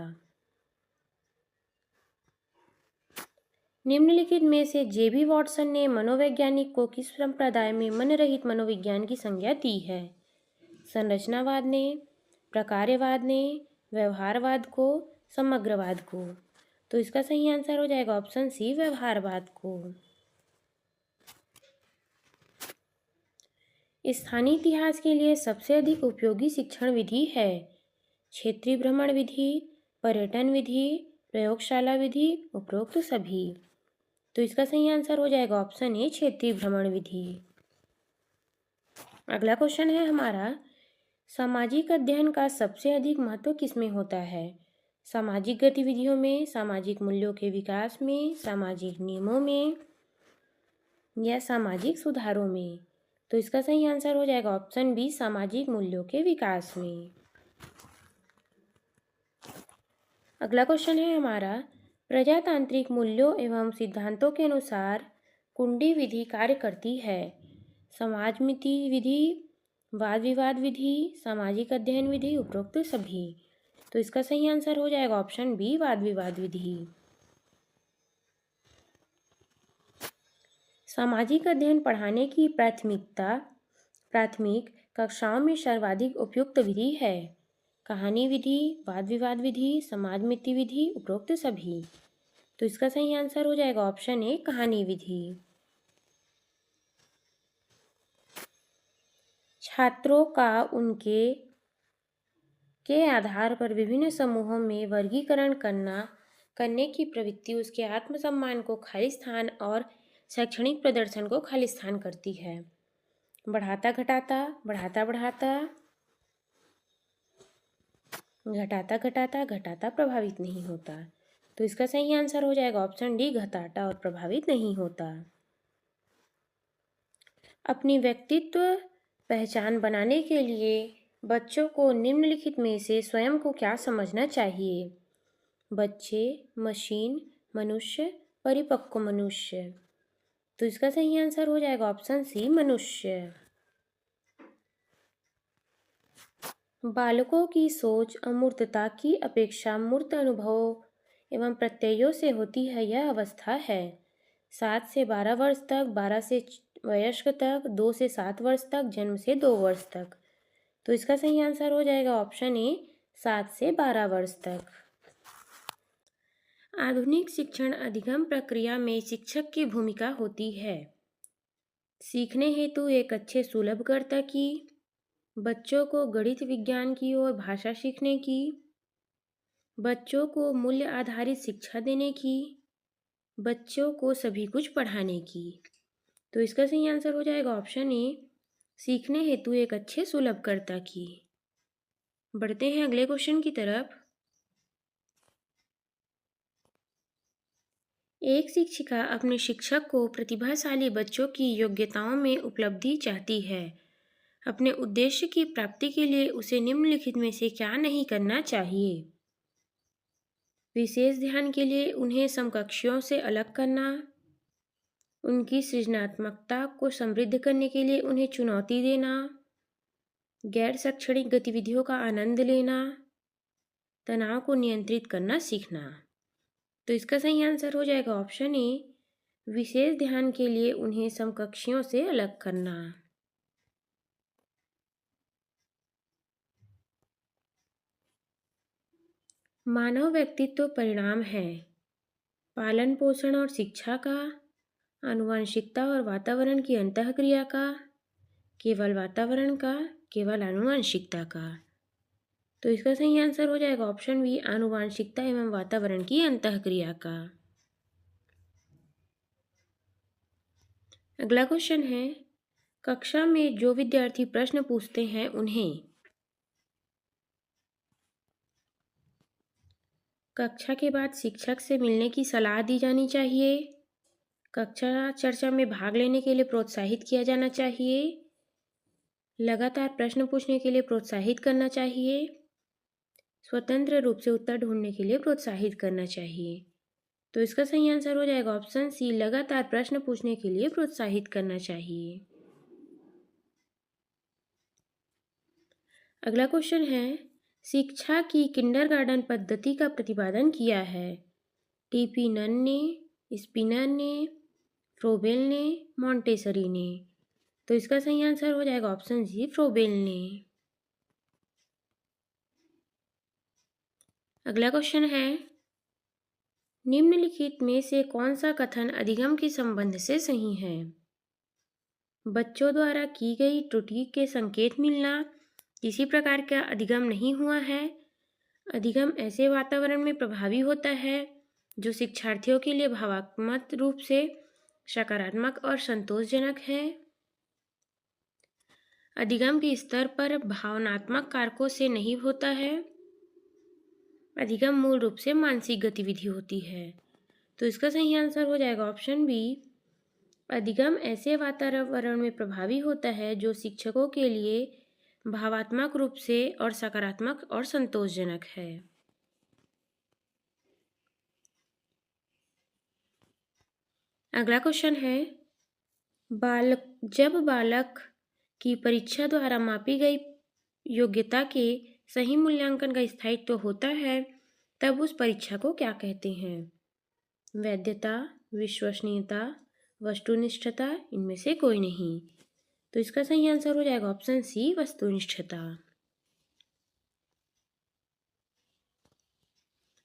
निम्नलिखित में से जेबी वॉटसन ने मनोवैज्ञानिक को किस संप्रदाय में मन रहित मनोविज्ञान की संज्ञा दी है? संरचनावाद ने, प्रकार्यवाद ने, व्यवहारवाद को, समग्रवाद को। तो इसका सही आंसर हो जाएगा ऑप्शन सी, व्यवहारवाद को। स्थानीय इतिहास के लिए सबसे अधिक उपयोगी शिक्षण विधि है? क्षेत्रीय भ्रमण विधि, पर्यटन विधि, प्रयोगशाला विधि, उपरोक्त सभी। तो इसका सही आंसर हो जाएगा ऑप्शन ए, क्षेत्रीय भ्रमण विधि। अगला क्वेश्चन है हमारा, सामाजिक अध्ययन का सबसे अधिक महत्व किसमें होता है? सामाजिक गतिविधियों में, सामाजिक मूल्यों के विकास में, सामाजिक नियमों में या सामाजिक सुधारों में। तो इसका सही आंसर हो जाएगा ऑप्शन बी, सामाजिक मूल्यों के विकास में। अगला क्वेश्चन है हमारा, प्रजातांत्रिक मूल्यों एवं सिद्धांतों के अनुसार कुंडी विधि कार्य करती है? समाजमिति विधि, वाद विवाद विधि, सामाजिक अध्ययन विधि, उपरोक्त सभी। तो इसका सही आंसर हो जाएगा ऑप्शन बी, वाद विवाद विधि। सामाजिक अध्ययन पढ़ाने की प्राथमिक कक्षाओं में सर्वाधिक उपयुक्त विधि है? कहानी विधि, वाद विवाद विधि, समाजमिति विधि, उपरोक्त सभी। तो इसका सही आंसर हो जाएगा ऑप्शन ए, कहानी विधि। छात्रों का उनके के आधार पर विभिन्न समूहों में वर्गीकरण करने की प्रवृत्ति उसके आत्मसम्मान को खाली स्थान और शैक्षणिक प्रदर्शन को खाली स्थान करती है। बढ़ाता घटाता, बढ़ाता बढ़ाता, घटाता घटाता, घटाता प्रभावित नहीं होता। तो इसका सही आंसर हो जाएगा ऑप्शन डी, घटाता और प्रभावित नहीं होता। अपनी व्यक्तित्व पहचान बनाने के लिए बच्चों को निम्नलिखित में से स्वयं को क्या समझना चाहिए? बच्चे, मशीन, मनुष्य, परिपक्व मनुष्य। तो इसका सही आंसर हो जाएगा ऑप्शन सी, मनुष्य। बालकों की सोच अमूर्तता की अपेक्षा मूर्त अनुभव एवं प्रत्ययों से होती है, यह अवस्था है 7 से 12 वर्ष तक, 12 से वयस्क तक, 2 से 7 वर्ष तक, जन्म से 2 वर्ष तक। तो इसका सही आंसर हो जाएगा ऑप्शन ए, 7 से 12 वर्ष तक। आधुनिक शिक्षण अधिगम प्रक्रिया में शिक्षक की भूमिका होती है? सीखने हेतु एक अच्छे सुलभकर्ता की, बच्चों को गणित विज्ञान की और भाषा सीखने की, बच्चों को मूल्य आधारित शिक्षा देने की, बच्चों को सभी कुछ पढ़ाने की। तो इसका सही आंसर हो जाएगा ऑप्शन ए, सीखने हेतु एक अच्छे सुलभकर्ता की। बढ़ते हैं अगले क्वेश्चन की तरफ। एक शिक्षिका अपने शिक्षक को प्रतिभाशाली बच्चों की योग्यताओं में उपलब्धि चाहती है। अपने उद्देश्य की प्राप्ति के लिए उसे निम्नलिखित में से क्या नहीं करना चाहिए? विशेष ध्यान के लिए उन्हें समकक्षियों से अलग करना, उनकी सृजनात्मकता को समृद्ध करने के लिए उन्हें चुनौती देना, गैर शैक्षणिक गतिविधियों का आनंद लेना, तनाव को नियंत्रित करना सीखना। तो इसका सही आंसर हो जाएगा ऑप्शन ए, विशेष ध्यान के लिए उन्हें समकक्षियों से अलग करना। मानव व्यक्तित्व परिणाम है पालन पोषण और शिक्षा का, आनुवंशिकता और वातावरण की अंतःक्रिया का, केवल वातावरण का, केवल आनुवंशिकता का। तो इसका सही आंसर हो जाएगा ऑप्शन बी, आनुवंशिकता एवं वातावरण की अंतःक्रिया का। अगला क्वेश्चन है, कक्षा में जो विद्यार्थी प्रश्न पूछते हैं उन्हें कक्षा के बाद शिक्षक से मिलने की सलाह दी जानी चाहिए, कक्षा चर्चा में भाग लेने के लिए प्रोत्साहित किया जाना चाहिए, लगातार प्रश्न पूछने के लिए प्रोत्साहित करना चाहिए, स्वतंत्र रूप से उत्तर ढूंढने के लिए प्रोत्साहित करना चाहिए। तो इसका सही आंसर हो जाएगा ऑप्शन सी, लगातार प्रश्न पूछने के लिए प्रोत्साहित करना चाहिए। अगला क्वेश्चन है, शिक्षा की किंडरगार्टन पद्धति का प्रतिपादन किया है टीपी नन ने, स्पिनर ने, फ्रोबेल ने, मॉन्टेसरी ने। तो इसका सही आंसर हो जाएगा ऑप्शन सी, फ्रोबेल ने। अगला क्वेश्चन है, निम्नलिखित में से कौन सा कथन अधिगम के संबंध से सही है? बच्चों द्वारा की गई त्रुटि के संकेत मिलना किसी प्रकार का अधिगम नहीं हुआ है। अधिगम ऐसे वातावरण में प्रभावी होता है जो शिक्षार्थियों के लिए भावनात्मक रूप से सकारात्मक और संतोषजनक है। अधिगम के स्तर पर भावनात्मक कारकों से नहीं होता है। अधिगम मूल रूप से मानसिक गतिविधि होती है। तो इसका सही आंसर हो जाएगा ऑप्शन बी, अधिगम ऐसे वातावरण में प्रभावी होता है जो शिक्षकों के लिए भावात्मक रूप से और सकारात्मक और संतोषजनक है। अगला क्वेश्चन है, जब बालक की परीक्षा द्वारा मापी गई योग्यता के सही मूल्यांकन का स्थायित्व होता है तब उस परीक्षा को क्या कहते हैं? वैधता, विश्वसनीयता, वस्तुनिष्ठता, इनमें से कोई नहीं। तो इसका सही आंसर हो जाएगा ऑप्शन सी, वस्तुनिष्ठता।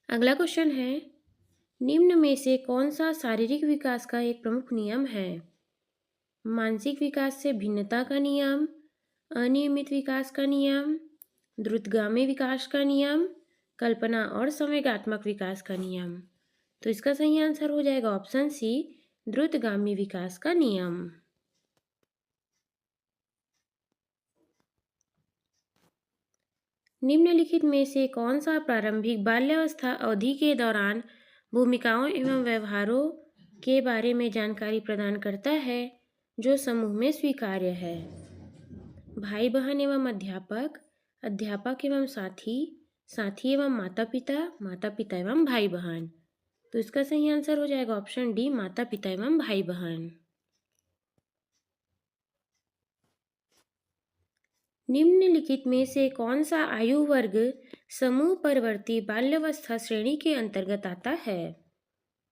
अगला क्वेश्चन है, निम्न में से कौन सा शारीरिक विकास का एक प्रमुख नियम है? मानसिक विकास से भिन्नता का नियम, अनियमित विकास का नियम, द्रुतगामी विकास का नियम, कल्पना और संवेगात्मक विकास का नियम। तो इसका सही आंसर हो जाएगा ऑप्शन सी, द्रुतगामी विकास का नियम। निम्नलिखित में से कौन सा प्रारंभिक बाल्यावस्था अवधि के दौरान भूमिकाओं एवं व्यवहारों के बारे में जानकारी प्रदान करता है जो समूह में स्वीकार्य है? भाई बहन एवं अध्यापक, अध्यापक एवं साथी, साथी एवं माता पिता, माता पिता एवं भाई बहन। तो इसका सही आंसर हो जाएगा ऑप्शन डी, माता पिता एवं भाई बहन। निम्नलिखित में से कौन सा आयु वर्ग समूह परवर्ती बाल्यावस्था श्रेणी के अंतर्गत आता है?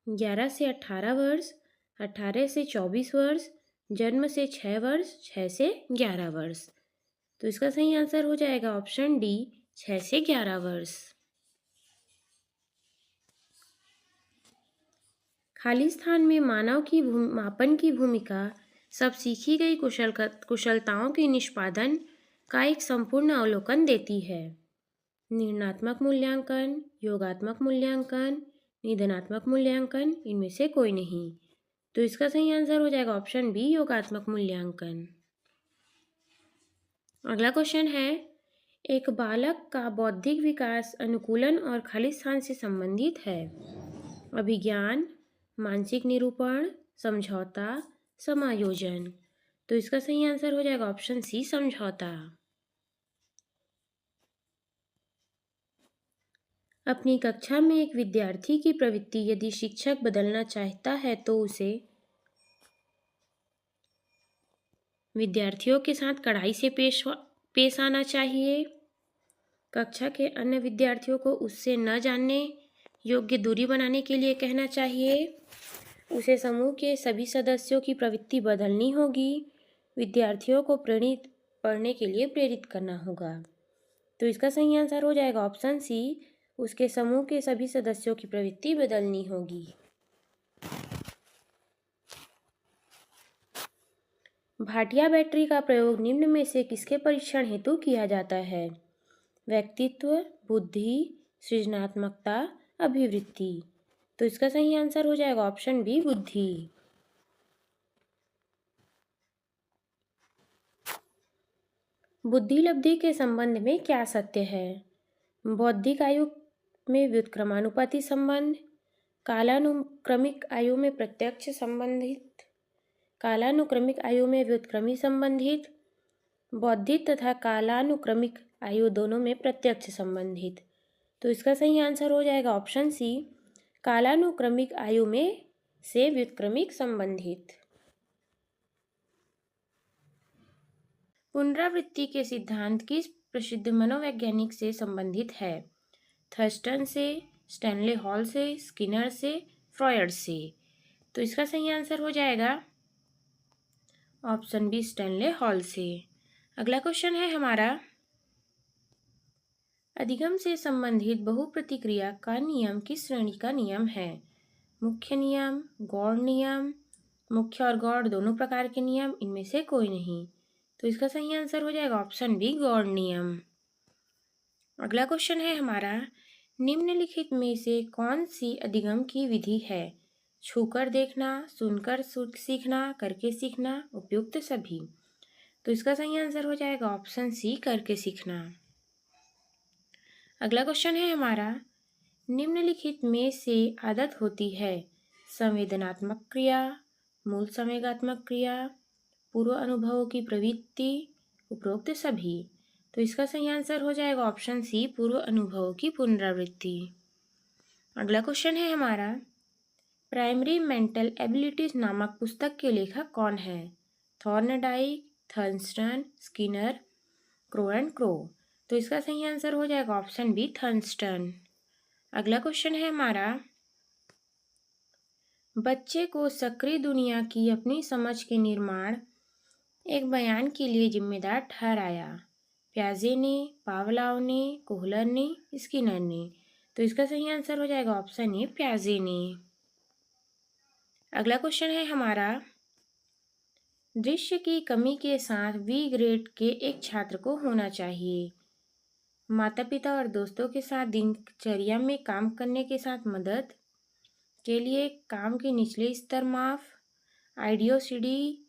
11 से 18 वर्ष, 18 से 24 वर्ष, जन्म से 6 वर्ष, 6 से 11 वर्ष। तो इसका सही आंसर हो जाएगा ऑप्शन डी, 6 से 11 वर्ष। खाली स्थान में मानव की मापन की भूमिका सब सीखी गई कुशलताओं के निष्पादन का एक संपूर्ण अवलोकन देती है। निर्णयात्मक मूल्यांकन, योगात्मक मूल्यांकन, निदानात्मक मूल्यांकन, इनमें से कोई नहीं। तो इसका सही आंसर हो जाएगा ऑप्शन बी, योगात्मक मूल्यांकन। अगला क्वेश्चन है, एक बालक का बौद्धिक विकास अनुकूलन और खाली स्थान से संबंधित है। अभिज्ञान, मानसिक निरूपण, समझौता, समायोजन। तो इसका सही आंसर हो जाएगा ऑप्शन सी, समझौता। अपनी कक्षा में एक विद्यार्थी की प्रवृत्ति यदि शिक्षक बदलना चाहता है तो उसे विद्यार्थियों के साथ कड़ाई से पेश आना चाहिए, कक्षा के अन्य विद्यार्थियों को उससे न जानने योग्य दूरी बनाने के लिए कहना चाहिए, उसे समूह के सभी सदस्यों की प्रवृत्ति बदलनी होगी, विद्यार्थियों को प्रेरित पढ़ने के लिए प्रेरित करना होगा। तो इसका सही आंसर हो जाएगा ऑप्शन सी, उसके समूह के सभी सदस्यों की प्रवृत्ति बदलनी होगी। भाटिया बैटरी का प्रयोग निम्न में से किसके परीक्षण हेतु किया जाता है? व्यक्तित्व, बुद्धि, सृजनात्मकता, अभिवृत्ति। तो इसका सही आंसर हो जाएगा ऑप्शन बी, बुद्धि। बुद्धिलब्धि के संबंध में क्या सत्य है? बौद्धिक आयु में व्युत्क्रमानुपाती संबंध, कालानुक्रमिक आयु में प्रत्यक्ष संबंधित, कालानुक्रमिक आयु में व्युत्क्रमी संबंधित, बौद्धिक तथा कालानुक्रमिक आयु दोनों में प्रत्यक्ष संबंधित। तो इसका सही आंसर हो जाएगा ऑप्शन सी, कालानुक्रमिक आयु में से व्युत्क्रमिक संबंधित। पुनरावृत्ति के सिद्धांत किस प्रसिद्ध मनोवैज्ञानिक से संबंधित है? थर्स्टन से, स्टैनले हॉल से, स्किनर से, फ्रॉयड से। तो इसका सही आंसर हो जाएगा ऑप्शन बी, स्टैनले हॉल से। अगला क्वेश्चन है हमारा, अधिगम से संबंधित बहुप्रतिक्रिया का नियम किस श्रेणी का नियम है? मुख्य नियम, गौड़ नियम, मुख्य और गौड़ दोनों प्रकार के नियम, इनमें से कोई नहीं। तो इसका सही आंसर हो जाएगा ऑप्शन बी, गौड़ नियम। अगला क्वेश्चन है हमारा, निम्नलिखित में से कौन सी अधिगम की विधि है? छूकर देखना, सुनकर सीखना, करके सीखना, उपयुक्त सभी। तो इसका सही आंसर हो जाएगा ऑप्शन सी, करके सीखना। अगला क्वेश्चन है हमारा, निम्नलिखित में से आदत होती है? संवेदनात्मक क्रिया, मूल संवेगात्मक क्रिया, पूर्व अनुभवों की प्रवृत्ति, उपरोक्त सभी। तो इसका सही आंसर हो जाएगा ऑप्शन सी, पूर्व अनुभवों की पुनरावृत्ति। अगला क्वेश्चन है हमारा, प्राइमरी मेंटल एबिलिटीज नामक पुस्तक के लेखक कौन है? Thorndike, Thurston, Skinner, Crow and Crow. तो इसका सही आंसर हो जाएगा ऑप्शन बी, थर्स्टन। अगला क्वेश्चन है हमारा, बच्चे को सक्रिय दुनिया की अपनी समझ के निर्माण एक बयान के लिए जिम्मेदार ठहराया? प्याजे ने, पावलाव ने, कोहलर ने, स्किनर ने। तो इसका सही आंसर हो जाएगा ऑप्शन ए, प्याजे ने। अगला क्वेश्चन है हमारा, दृश्य की कमी के साथ बी ग्रेड के एक छात्र को होना चाहिए? माता पिता और दोस्तों के साथ दिनचर्या में काम करने के साथ मदद के लिए काम के निचले स्तर माफ, आईडीओसीडी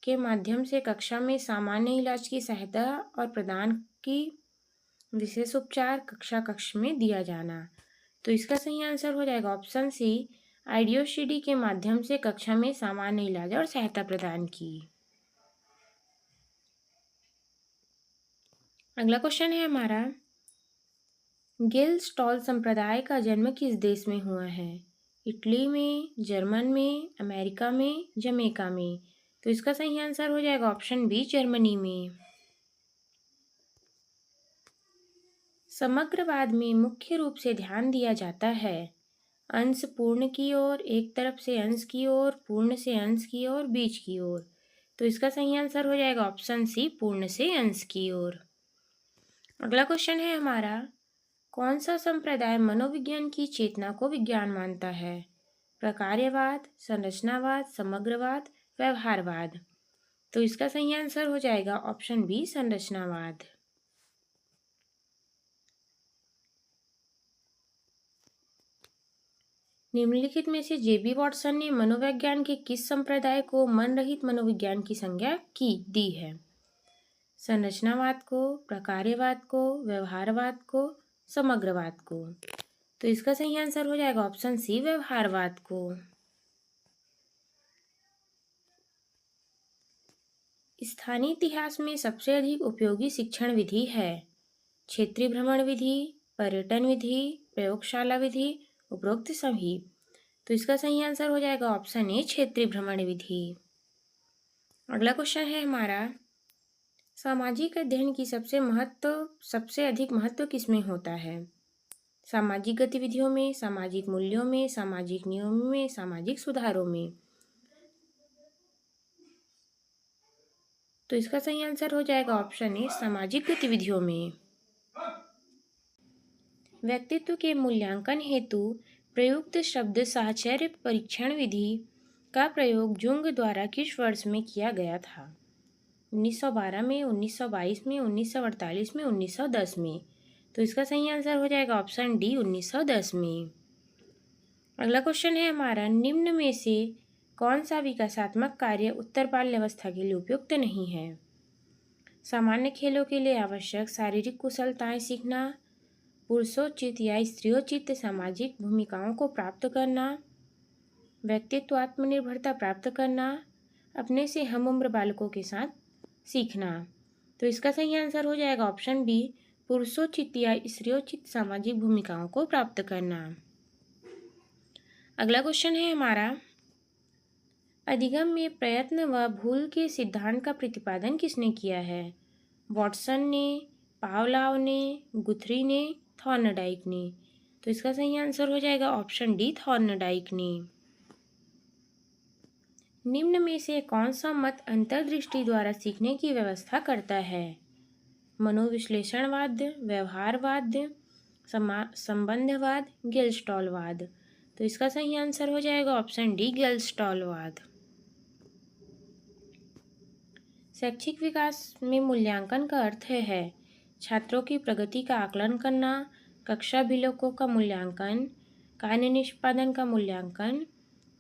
के माध्यम से कक्षा में सामान्य इलाज की सहायता और प्रदान की विशेष उपचार कक्षा कक्ष में दिया जाना। तो इसका सही आंसर हो जाएगा ऑप्शन सी, आईडीओसीडी के माध्यम से कक्षा में सामान्य इलाज और सहायता प्रदान की। अगला क्वेश्चन है हमारा, गेल स्टॉल संप्रदाय का जन्म किस देश में हुआ है? इटली में, जर्मन में, अमेरिका में, जमैका में। तो इसका सही आंसर हो जाएगा ऑप्शन बी, जर्मनी में। समग्रवाद में मुख्य रूप से ध्यान दिया जाता है अंश पूर्ण की ओर, एक तरफ से अंश की ओर, पूर्ण से अंश की ओर, बीच की ओर। तो इसका सही आंसर हो जाएगा ऑप्शन सी, पूर्ण से अंश की ओर। अगला क्वेश्चन है हमारा, कौन सा संप्रदाय मनोविज्ञान की चेतना को विज्ञान मानता है? प्रकार्यवाद, संरचनावाद, समग्रवाद, व्यवहारवाद। तो इसका सही आंसर हो जाएगा ऑप्शन बी, संरचनावाद। निम्नलिखित में से जेबी वॉटसन ने मनोविज्ञान के किस संप्रदाय को मन रहित मनोविज्ञान की संज्ञा दी है? संरचनावाद को, प्रकार्यवाद को, व्यवहारवाद को, समग्रवाद को। तो इसका सही आंसर हो जाएगा ऑप्शन सी, व्यवहारवाद को। स्थानीय इतिहास में सबसे अधिक उपयोगी शिक्षण विधि है? क्षेत्रीय भ्रमण विधि, पर्यटन विधि, प्रयोगशाला विधि, उपरोक्त सभी। तो इसका सही आंसर हो जाएगा ऑप्शन ए, क्षेत्रीय भ्रमण विधि। अगला क्वेश्चन है हमारा, सामाजिक अध्ययन की सबसे अधिक महत्व किसमें होता है? सामाजिक गतिविधियों में, सामाजिक मूल्यों में, सामाजिक नियमों में, सामाजिक सुधारों में। तो इसका सही आंसर हो जाएगा ऑप्शन ए, सामाजिक गतिविधियों में। व्यक्तित्व के मूल्यांकन हेतु प्रयुक्त शब्द साहचर्य परीक्षण विधि का प्रयोग जुंग द्वारा किस वर्ष में किया गया था? 1912 में, 1922 में, 1948 में, 1910 में। तो इसका सही आंसर हो जाएगा ऑप्शन डी, 1910 में। अगला क्वेश्चन है हमारा, निम्न में से कौन सा विकासात्मक कार्य उत्तर बाल्यावस्था के लिए उपयुक्त नहीं है? सामान्य खेलों के लिए आवश्यक शारीरिक कुशलताएं सीखना, पुरुषोचित या स्त्रियोचित सामाजिक भूमिकाओं को प्राप्त करना, व्यक्तित्व आत्मनिर्भरता प्राप्त करना, अपने से हम उम्र बालकों के साथ सीखना। तो इसका सही आंसर हो जाएगा ऑप्शन बी, पुरुषोचित या स्त्रियोचित सामाजिक भूमिकाओं को प्राप्त करना। अगला क्वेश्चन है हमारा, अधिगम में प्रयत्न व भूल के सिद्धांत का प्रतिपादन किसने किया है? वॉटसन ने, पावलाव ने, गुथरी ने, थॉर्नडाइक ने। तो इसका सही आंसर हो जाएगा ऑप्शन डी, थॉर्नडाइक ने। निम्न में से कौन सा मत अंतर्दृष्टि द्वारा सीखने की व्यवस्था करता है? मनोविश्लेषणवाद, व्यवहारवाद, संबंधवाद, गेल्स्टॉलवाद। तो इसका सही आंसर हो जाएगा ऑप्शन डी, गेल्स्टॉलवाद। शैक्षिक विकास में मूल्यांकन का अर्थ है छात्रों की प्रगति का आकलन करना, कक्षा अभिलेखों का मूल्यांकन, कार्य निष्पादन का मूल्यांकन,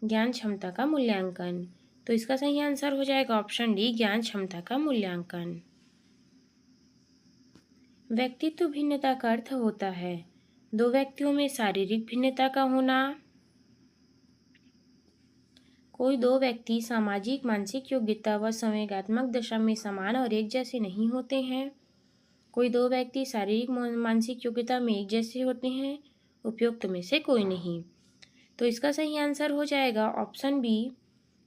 ज्ञान क्षमता का मूल्यांकन। तो इसका सही आंसर हो जाएगा ऑप्शन डी, ज्ञान क्षमता का मूल्यांकन। व्यक्तित्व भिन्नता का अर्थ होता है दो व्यक्तियों में शारीरिक भिन्नता का होना, कोई दो व्यक्ति सामाजिक मानसिक योग्यता व संवेगात्मक दशा में समान और एक जैसे नहीं होते हैं, कोई दो व्यक्ति शारीरिक मानसिक योग्यता में एक जैसे होते हैं, उपयुक्त में से कोई नहीं। तो इसका सही आंसर हो जाएगा ऑप्शन बी,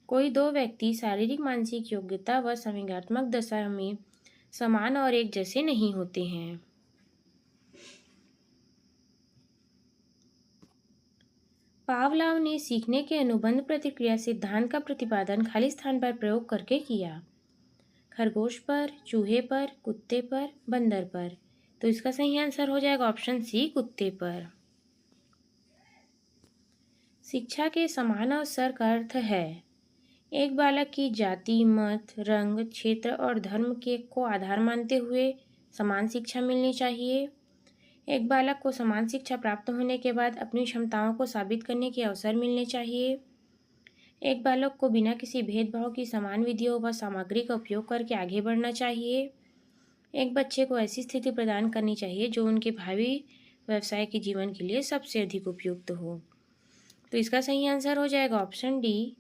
कोई दो व्यक्ति शारीरिक मानसिक योग्यता व संवेगात्मक दशा में समान और एक जैसे नहीं होते हैं। पावलाव ने सीखने के अनुबंध प्रतिक्रिया सिद्धांत का प्रतिपादन खाली स्थान पर प्रयोग करके किया? खरगोश पर, चूहे पर, कुत्ते पर, बंदर पर। तो इसका सही आंसर हो जाएगा ऑप्शन सी, कुत्ते पर। शिक्षा के समान अवसर का अर्थ है एक बालक की जाति, मत, रंग, क्षेत्र और धर्म को आधार मानते हुए समान शिक्षा मिलनी चाहिए। एक बालक को समान शिक्षा प्राप्त होने के बाद अपनी क्षमताओं को साबित करने के अवसर मिलने चाहिए। एक बालक को बिना किसी भेदभाव की समान विधियों व सामग्री का उपयोग करके आगे बढ़ना चाहिए। एक बच्चे को ऐसी स्थिति प्रदान करनी चाहिए जो उनके भावी व्यवसाय के जीवन के लिए सबसे अधिक उपयुक्त हो। तो इसका सही आंसर हो जाएगा ऑप्शन डी,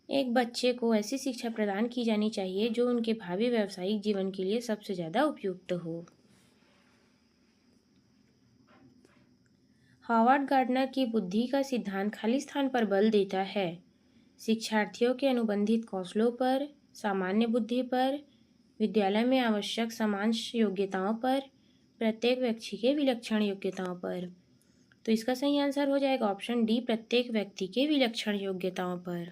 एक बच्चे को ऐसी शिक्षा प्रदान की जानी चाहिए जो उनके भावी व्यावसायिक जीवन के लिए सबसे ज़्यादा उपयुक्त हो। हॉवर्ड गार्डनर की बुद्धि का सिद्धांत खाली स्थान पर बल देता है शिक्षार्थियों के अनुबंधित कौशलों पर, सामान्य बुद्धि पर, विद्यालय में आवश्यक समान योग्यताओं पर, प्रत्येक व्यक्ति के विलक्षण योग्यताओं पर। तो इसका सही आंसर हो जाएगा ऑप्शन डी, प्रत्येक व्यक्ति के विलक्षण योग्यताओं पर।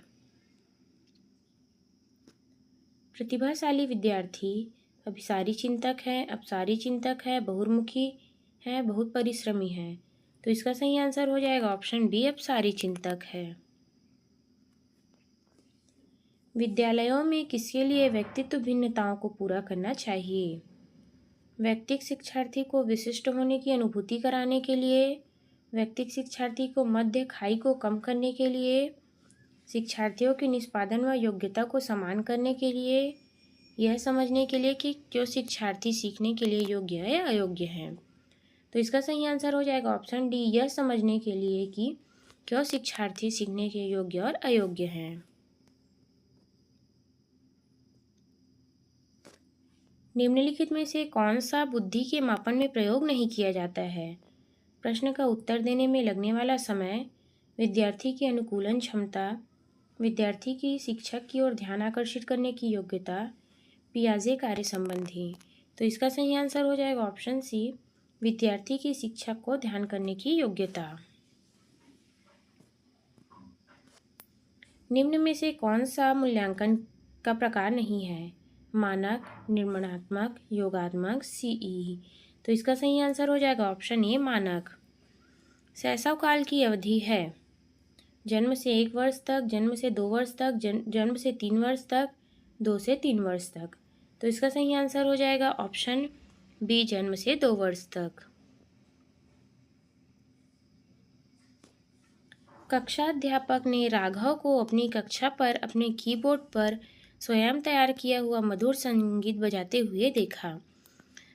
प्रतिभाशाली विद्यार्थी अभिसारी चिंतक है, अपसारी चिंतक है, बहुमुखी है, बहुत परिश्रमी है। तो इसका सही आंसर हो जाएगा ऑप्शन बी, अपसारी चिंतक है। विद्यालयों में किसके लिए व्यक्तित्व भिन्नताओं को पूरा करना चाहिए? व्यक्तिक शिक्षार्थी को विशिष्ट होने की अनुभूति कराने के लिए, व्यक्तिगत शिक्षार्थी को मध्य खाई को कम करने के लिए, शिक्षार्थियों की निष्पादन व योग्यता को समान करने के लिए, यह समझने के लिए कि क्यों शिक्षार्थी सीखने के लिए योग्य है या अयोग्य है। तो इसका सही आंसर हो जाएगा ऑप्शन डी, यह समझने के लिए कि क्यों शिक्षार्थी सीखने के योग्य और अयोग्य हैं। निम्नलिखित में से कौन सा बुद्धि के मापन में प्रयोग नहीं किया जाता है? प्रश्न का उत्तर देने में लगने वाला समय, विद्यार्थी की अनुकूलन क्षमता, विद्यार्थी की शिक्षक की ओर ध्यान आकर्षित करने की योग्यता, पियाजे कार्य संबंधी। तो इसका सही आंसर हो जाएगा ऑप्शन सी, विद्यार्थी की शिक्षक को ध्यान करने की योग्यता। निम्न में से कौन सा मूल्यांकन का प्रकार नहीं है? मानक, निर्माणात्मक, योगात्मक, सीई। तो इसका सही आंसर हो जाएगा ऑप्शन ए, मानक। शैशव काल की अवधि है जन्म से 1 वर्ष तक, जन्म से 2 वर्ष तक, जन्म से 3 वर्ष तक, 2 से 3 वर्ष तक। तो इसका सही आंसर हो जाएगा ऑप्शन बी, जन्म से 2 वर्ष तक। कक्षाध्यापक ने राघव को अपनी कक्षा पर अपने कीबोर्ड पर स्वयं तैयार किया हुआ मधुर संगीत बजाते हुए देखा।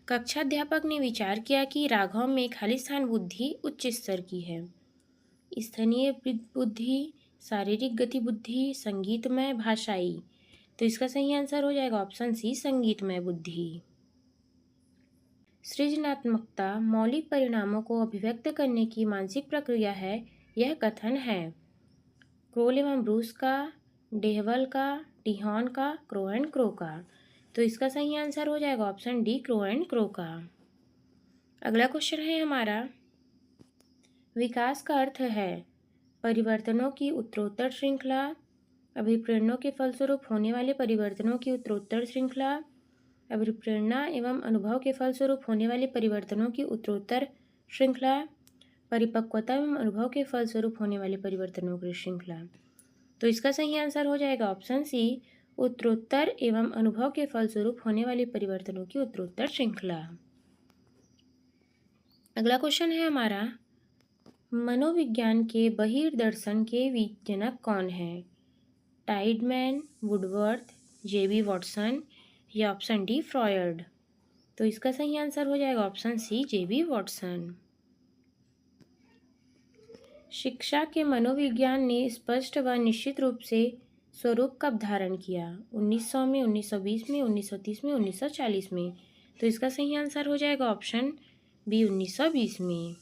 कक्षाध्यापक ने विचार किया कि राघव में खालिस्तान बुद्धि उच्च स्तर की है। स्थानीय बुद्धि, शारीरिक गतिबुद्धि, संगीतमय, भाषाई। तो इसका सही आंसर हो जाएगा ऑप्शन सी, संगीतमय बुद्धि। सृजनात्मकता मौलिक परिणामों को अभिव्यक्त करने की मानसिक प्रक्रिया है, यह कथन है क्रोल एवं ब्रूस का, डेहवल का, डिहॉन का, क्रो एंड क्रो का। तो इसका सही आंसर हो जाएगा option D, crow and crow का। अगला क्वेश्चन है हमारा, विकास का अर्थ है परिवर्तनों की उत्तरोत्तर श्रृंखला, अभिप्रेरणों के फलस्वरूप होने वाले परिवर्तनों की उत्तरोत्तर श्रृंखला, अभिप्रेरणा एवं अनुभव के फलस्वरूप होने वाले परिवर्तनों की उत्तरोत्तर श्रृंखला, परिपक्वता एवं अनुभव के फलस्वरूप होने वाले परिवर्तनों की श्रृंखला। तो इसका सही आंसर हो जाएगा ऑप्शन सी, उत्तरोत्तर एवं अनुभव के फलस्वरूप होने वाले परिवर्तनों की उत्तरोत्तर श्रृंखला। अगला क्वेश्चन है हमारा, मनोविज्ञान के बहिर्दर्शन के जनक कौन है? टाइडमैन, वुडवर्थ, जेबी वॉटसन या ऑप्शन डी, फ्रॉयड। तो इसका सही आंसर हो जाएगा ऑप्शन सी, जेबी वॉटसन। शिक्षा के मनोविज्ञान ने स्पष्ट व निश्चित रूप से स्वरूप कब धारण किया? 1900 में, 1920 में, 1930 में, 1940 में। तो इसका सही आंसर हो जाएगा ऑप्शन बी, 1920 में।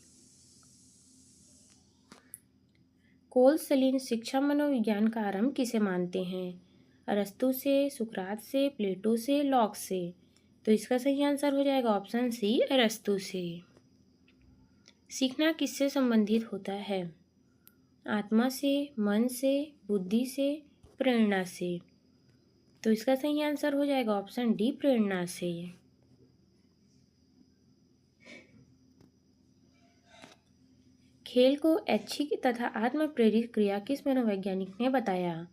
कोल्सलिन शिक्षा मनोविज्ञान का आरंभ किसे मानते हैं? अरस्तु से, सुकरात से, प्लेटो से, लॉक से। तो इसका सही आंसर हो जाएगा ऑप्शन सी, अरस्तु से। सीखना किससे संबंधित होता है? आत्मा से, मन से, बुद्धि से, प्रेरणा से। तो इसका सही आंसर हो जाएगा ऑप्शन डी, प्रेरणा से। खेल को ऐच्छिक तथा आत्म प्रेरित क्रिया किस मनोवैज्ञानिक ने बताया?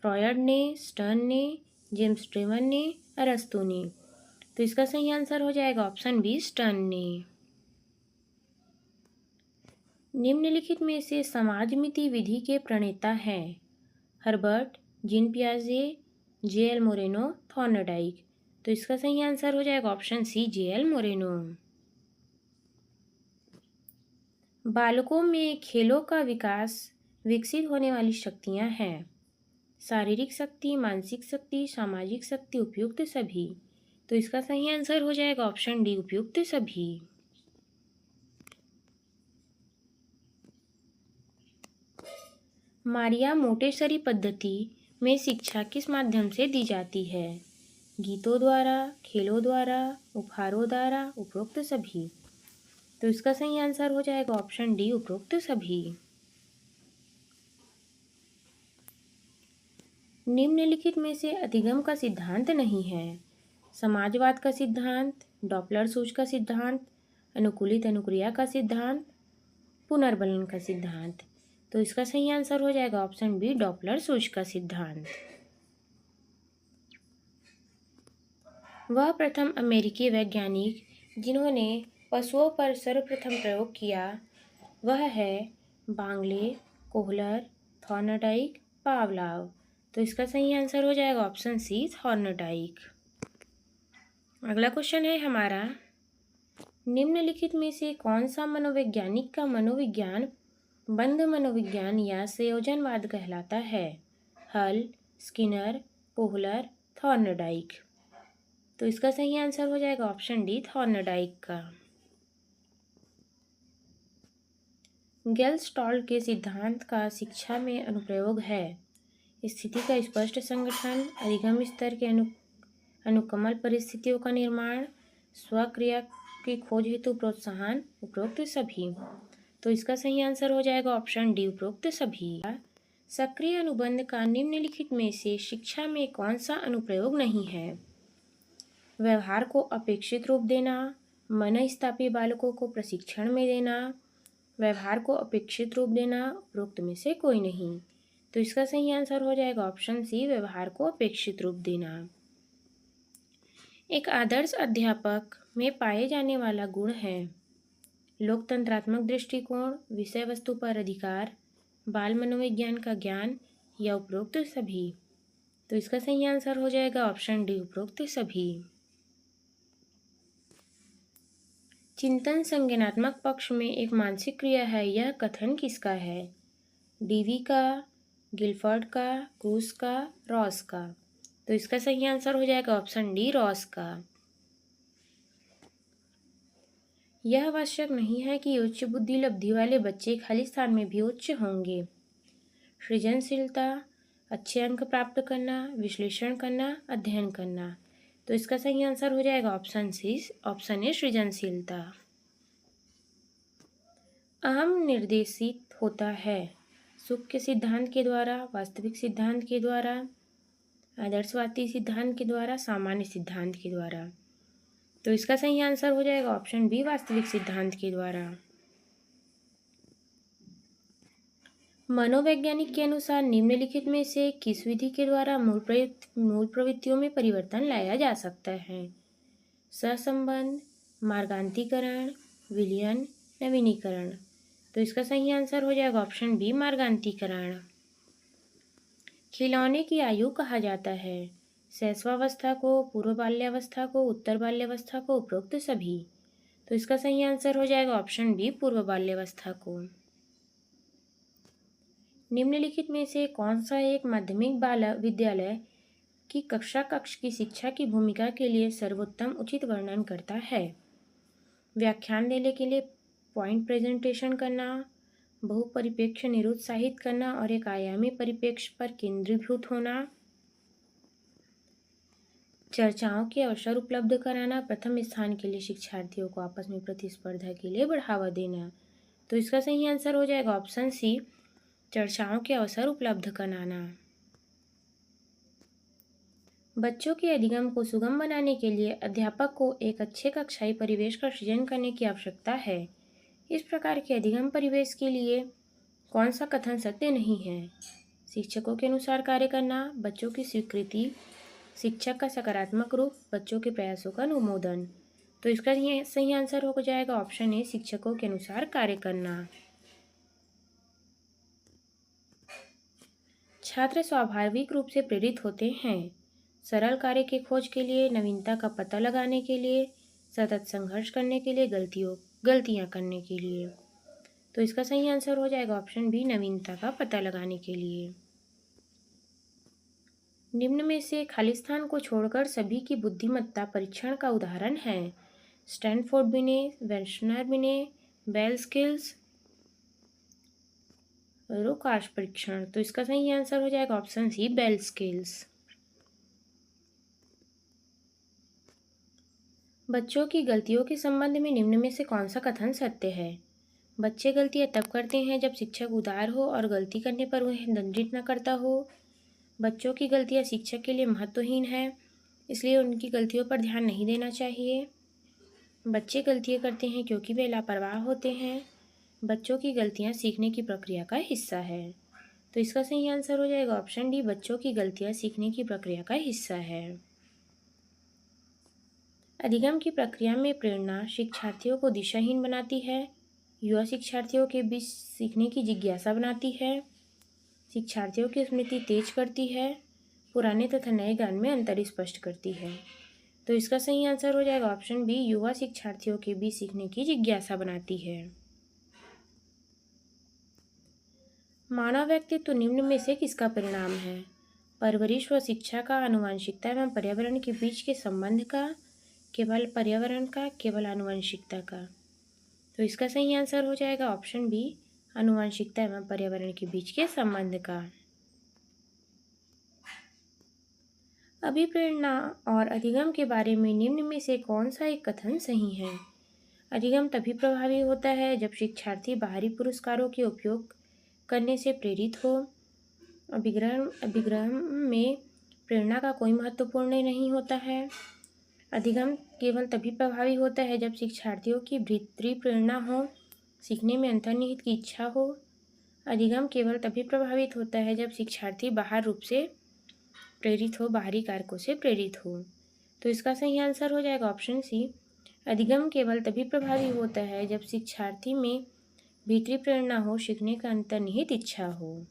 फ्रॉयड ने, स्टर्न ने, जेम्स ट्रेवन ने, अरस्तु ने। तो इसका सही आंसर हो जाएगा ऑप्शन बी, स्टर्न ने। निम्नलिखित में से समाजमिति विधि के प्रणेता हैं? हर्बर्ट, जीन पियाजे, जे.एल. Moreno, Thorndike. तो इसका सही आंसर हो जाएगा ऑप्शन सी, जे.एल. मोरेनो। बालकों में खेलों का विकास विकसित होने वाली शक्तियां हैं? शारीरिक शक्ति, मानसिक शक्ति, सामाजिक शक्ति, उपयुक्त सभी। तो इसका सही आंसर हो जाएगा ऑप्शन डी, उपयुक्त सभी। मारिया मोटेसरी पद्धति में शिक्षा किस माध्यम से दी जाती है? गीतों द्वारा, खेलों द्वारा, उपहारों द्वारा, उपरोक्त सभी। तो इसका सही आंसर हो जाएगा ऑप्शन डी, उपरोक्त सभी। निम्नलिखित में से अधिगम का सिद्धांत नहीं है? समाजवाद का सिद्धांत, डॉपलर सूच का सिद्धांत, अनुकूलित अनुक्रिया का सिद्धांत, पुनर्बलन का सिद्धांत। तो इसका सही आंसर हो जाएगा ऑप्शन बी, डॉपलर सूच का सिद्धांत। वह प्रथम अमेरिकी वैज्ञानिक जिन्होंने पशुओं पर सर्वप्रथम प्रयोग किया वह है बांग्ले, कोहलर, थॉर्नडाइक, पावलाव। तो इसका सही आंसर हो जाएगा ऑप्शन सी, थॉर्नडाइक। अगला क्वेश्चन है हमारा, निम्नलिखित में से कौन सा मनोवैज्ञानिक का मनोविज्ञान बंध मनोविज्ञान या संयोजनवाद कहलाता है? हल, स्किनर, कोहलर, थॉर्नडाइक। तो इसका सही आंसर हो जाएगा ऑप्शन डी, थॉर्नडाइक का। गेल्सटॉल्ट के सिद्धांत का शिक्षा में अनुप्रयोग है। स्थिति का स्पष्ट संगठन, अधिगम स्तर के अनुकमल परिस्थितियों का निर्माण, स्वक्रिया की खोज हेतु प्रोत्साहन, उपरोक्त सभी। तो इसका सही आंसर हो जाएगा ऑप्शन डी, उपरोक्त सभी। सक्रिय अनुबंध का निम्नलिखित में से शिक्षा में कौन सा अनुप्रयोग नहीं है? व्यवहार को अपेक्षित रूप देना, मनःस्थापी बालकों को प्रशिक्षण में देना, व्यवहार को अपेक्षित रूप देना, उपरोक्त में से कोई नहीं। तो इसका सही आंसर हो जाएगा ऑप्शन सी, व्यवहार को अपेक्षित रूप देना। एक आदर्श अध्यापक में पाए जाने वाला गुण है लोकतंत्रात्मक दृष्टिकोण, विषय वस्तु पर अधिकार, बाल मनोविज्ञान का ज्ञान या उपरोक्त सभी। तो इसका सही आंसर हो जाएगा ऑप्शन डी, उपरोक्त सभी। चिंतन संज्ञानात्मक पक्ष में एक मानसिक क्रिया है, यह कथन किसका है? डीवी का, गिलफर्ड का, क्रूस का, रॉस का। तो इसका सही आंसर हो जाएगा ऑप्शन डी, रॉस का। यह आवश्यक नहीं है कि उच्च बुद्धि लब्धि वाले बच्चे खाली स्थान में भी उच्च होंगे। सृजनशीलता, अच्छे अंक प्राप्त करना, विश्लेषण करना, अध्ययन करना। तो इसका सही आंसर हो जाएगा ऑप्शन सी, ऑप्शन ए, सृजनशीलता। अहम निर्देशित होता है सुख के सिद्धांत के द्वारा, वास्तविक सिद्धांत के द्वारा, आदर्शवादी सिद्धांत के द्वारा, सामान्य सिद्धांत के द्वारा। तो इसका सही आंसर हो जाएगा ऑप्शन बी, वास्तविक सिद्धांत के द्वारा। मनोवैज्ञानिक के अनुसार निम्नलिखित में से किस विधि के द्वारा मूल प्रवृत्तियों में परिवर्तन लाया जा सकता है? सहसंबंध, मार्गान्तीकरण, विलयन, नवीनीकरण। तो इसका सही आंसर हो जाएगा ऑप्शन बी, मार्गान्तीकरण। खिलौने की आयु कहा जाता है शैशवावस्था को, पूर्व बाल्यावस्था को, उत्तर बाल्यावस्था को, उपरोक्त सभी। तो इसका सही आंसर हो जाएगा ऑप्शन बी, पूर्व बाल्यावस्था को। निम्नलिखित में से कौन सा एक माध्यमिक बाल विद्यालय की कक्ष की शिक्षा की भूमिका के लिए सर्वोत्तम उचित वर्णन करता है? व्याख्यान देने के लिए पॉइंट प्रेजेंटेशन करना, बहुपरिप्रेक्ष्य निरुत्साहित करना और एक आयामी परिप्रेक्ष्य पर केंद्रीभूत होना, चर्चाओं के अवसर उपलब्ध कराना, प्रथम स्थान के लिए शिक्षार्थियों को आपस में प्रतिस्पर्धा के लिए बढ़ावा देना। तो इसका सही आंसर हो जाएगा ऑप्शन सी, चर्चाओं के अवसर उपलब्ध कराना। बच्चों के अधिगम को सुगम बनाने के लिए अध्यापक को एक अच्छे कक्षाई परिवेश का सृजन करने की आवश्यकता है। इस प्रकार के अधिगम परिवेश के लिए कौन सा कथन सत्य नहीं है? शिक्षकों के अनुसार कार्य करना, बच्चों की स्वीकृति, शिक्षक का सकारात्मक रूप, बच्चों के प्रयासों का अनुमोदन। तो इसका सही आंसर हो जाएगा ऑप्शन ए, शिक्षकों के अनुसार कार्य करना। छात्र स्वाभाविक रूप से प्रेरित होते हैं सरल कार्य की खोज के लिए, नवीनता का पता लगाने के लिए, सतत संघर्ष करने के लिए, गलतियां करने के लिए। तो इसका सही आंसर हो जाएगा ऑप्शन बी, नवीनता का पता लगाने के लिए। निम्न में से खाली स्थान को छोड़कर सभी की बुद्धिमत्ता परीक्षण का उदाहरण है? स्टैनफोर्ड बिने, वेस्टनर बिने, बेल स्किल्स, रोकाश परीक्षण। तो इसका सही आंसर हो जाएगा ऑप्शन सी, बेल स्किल्स। बच्चों की गलतियों के संबंध में निम्न में से कौन सा कथन सत्य है? बच्चे गलतियां तब करते हैं जब शिक्षक उदार हो और गलती करने पर उन्हें दंडित न करता हो। बच्चों की गलतियां शिक्षक के लिए महत्वहीन है, इसलिए उनकी गलतियों पर ध्यान नहीं देना चाहिए। बच्चे गलतियां करते हैं क्योंकि वे लापरवाह होते हैं। बच्चों की गलतियां सीखने की प्रक्रिया का हिस्सा है। तो इसका सही आंसर हो जाएगा ऑप्शन डी, बच्चों की गलतियां सीखने की प्रक्रिया का हिस्सा है। अधिगम की प्रक्रिया में प्रेरणा शिक्षार्थियों को दिशाहीन बनाती है युवा शिक्षार्थियों के बीच सीखने की जिज्ञासा बनाती है, शिक्षार्थियों की स्मृति तेज करती है, पुराने तथा नए ज्ञान में अंतर स्पष्ट करती है। तो इसका सही आंसर हो जाएगा ऑप्शन बी, युवा शिक्षार्थियों के बीच सीखने की जिज्ञासा बनाती है। मानव व्यक्तित्व निम्न में से किसका परिणाम है? परवरिश व शिक्षा का, आनुवंशिकता एवं पर्यावरण के बीच के संबंध का, केवल पर्यावरण का, केवल आनुवंशिकता का। तो इसका सही आंसर हो जाएगा ऑप्शन बी, आनुवंशिकता एवं पर्यावरण के बीच के संबंध का। अभिप्रेरणा और अधिगम के बारे में निम्न में से कौन सा एक कथन सही है? अधिगम तभी प्रभावी होता है जब शिक्षार्थी बाहरी पुरस्कारों के उपयोग करने से प्रेरित हो। अभिग्रहण में प्रेरणा का कोई महत्वपूर्ण नहीं होता है। अधिगम केवल तभी प्रभावी होता है जब शिक्षार्थियों की भीतरी प्रेरणा हो, सीखने में अंतर्निहित की इच्छा हो। अधिगम केवल तभी प्रभावित होता है जब शिक्षार्थी बाहर रूप से प्रेरित हो, बाहरी कारकों से प्रेरित हो। तो इसका सही आंसर हो जाएगा ऑप्शन सी, अधिगम केवल तभी प्रभावी होता है जब शिक्षार्थी में भीतरी प्रेरणा हो, सीखने का अंतर्निहित इच्छा हो।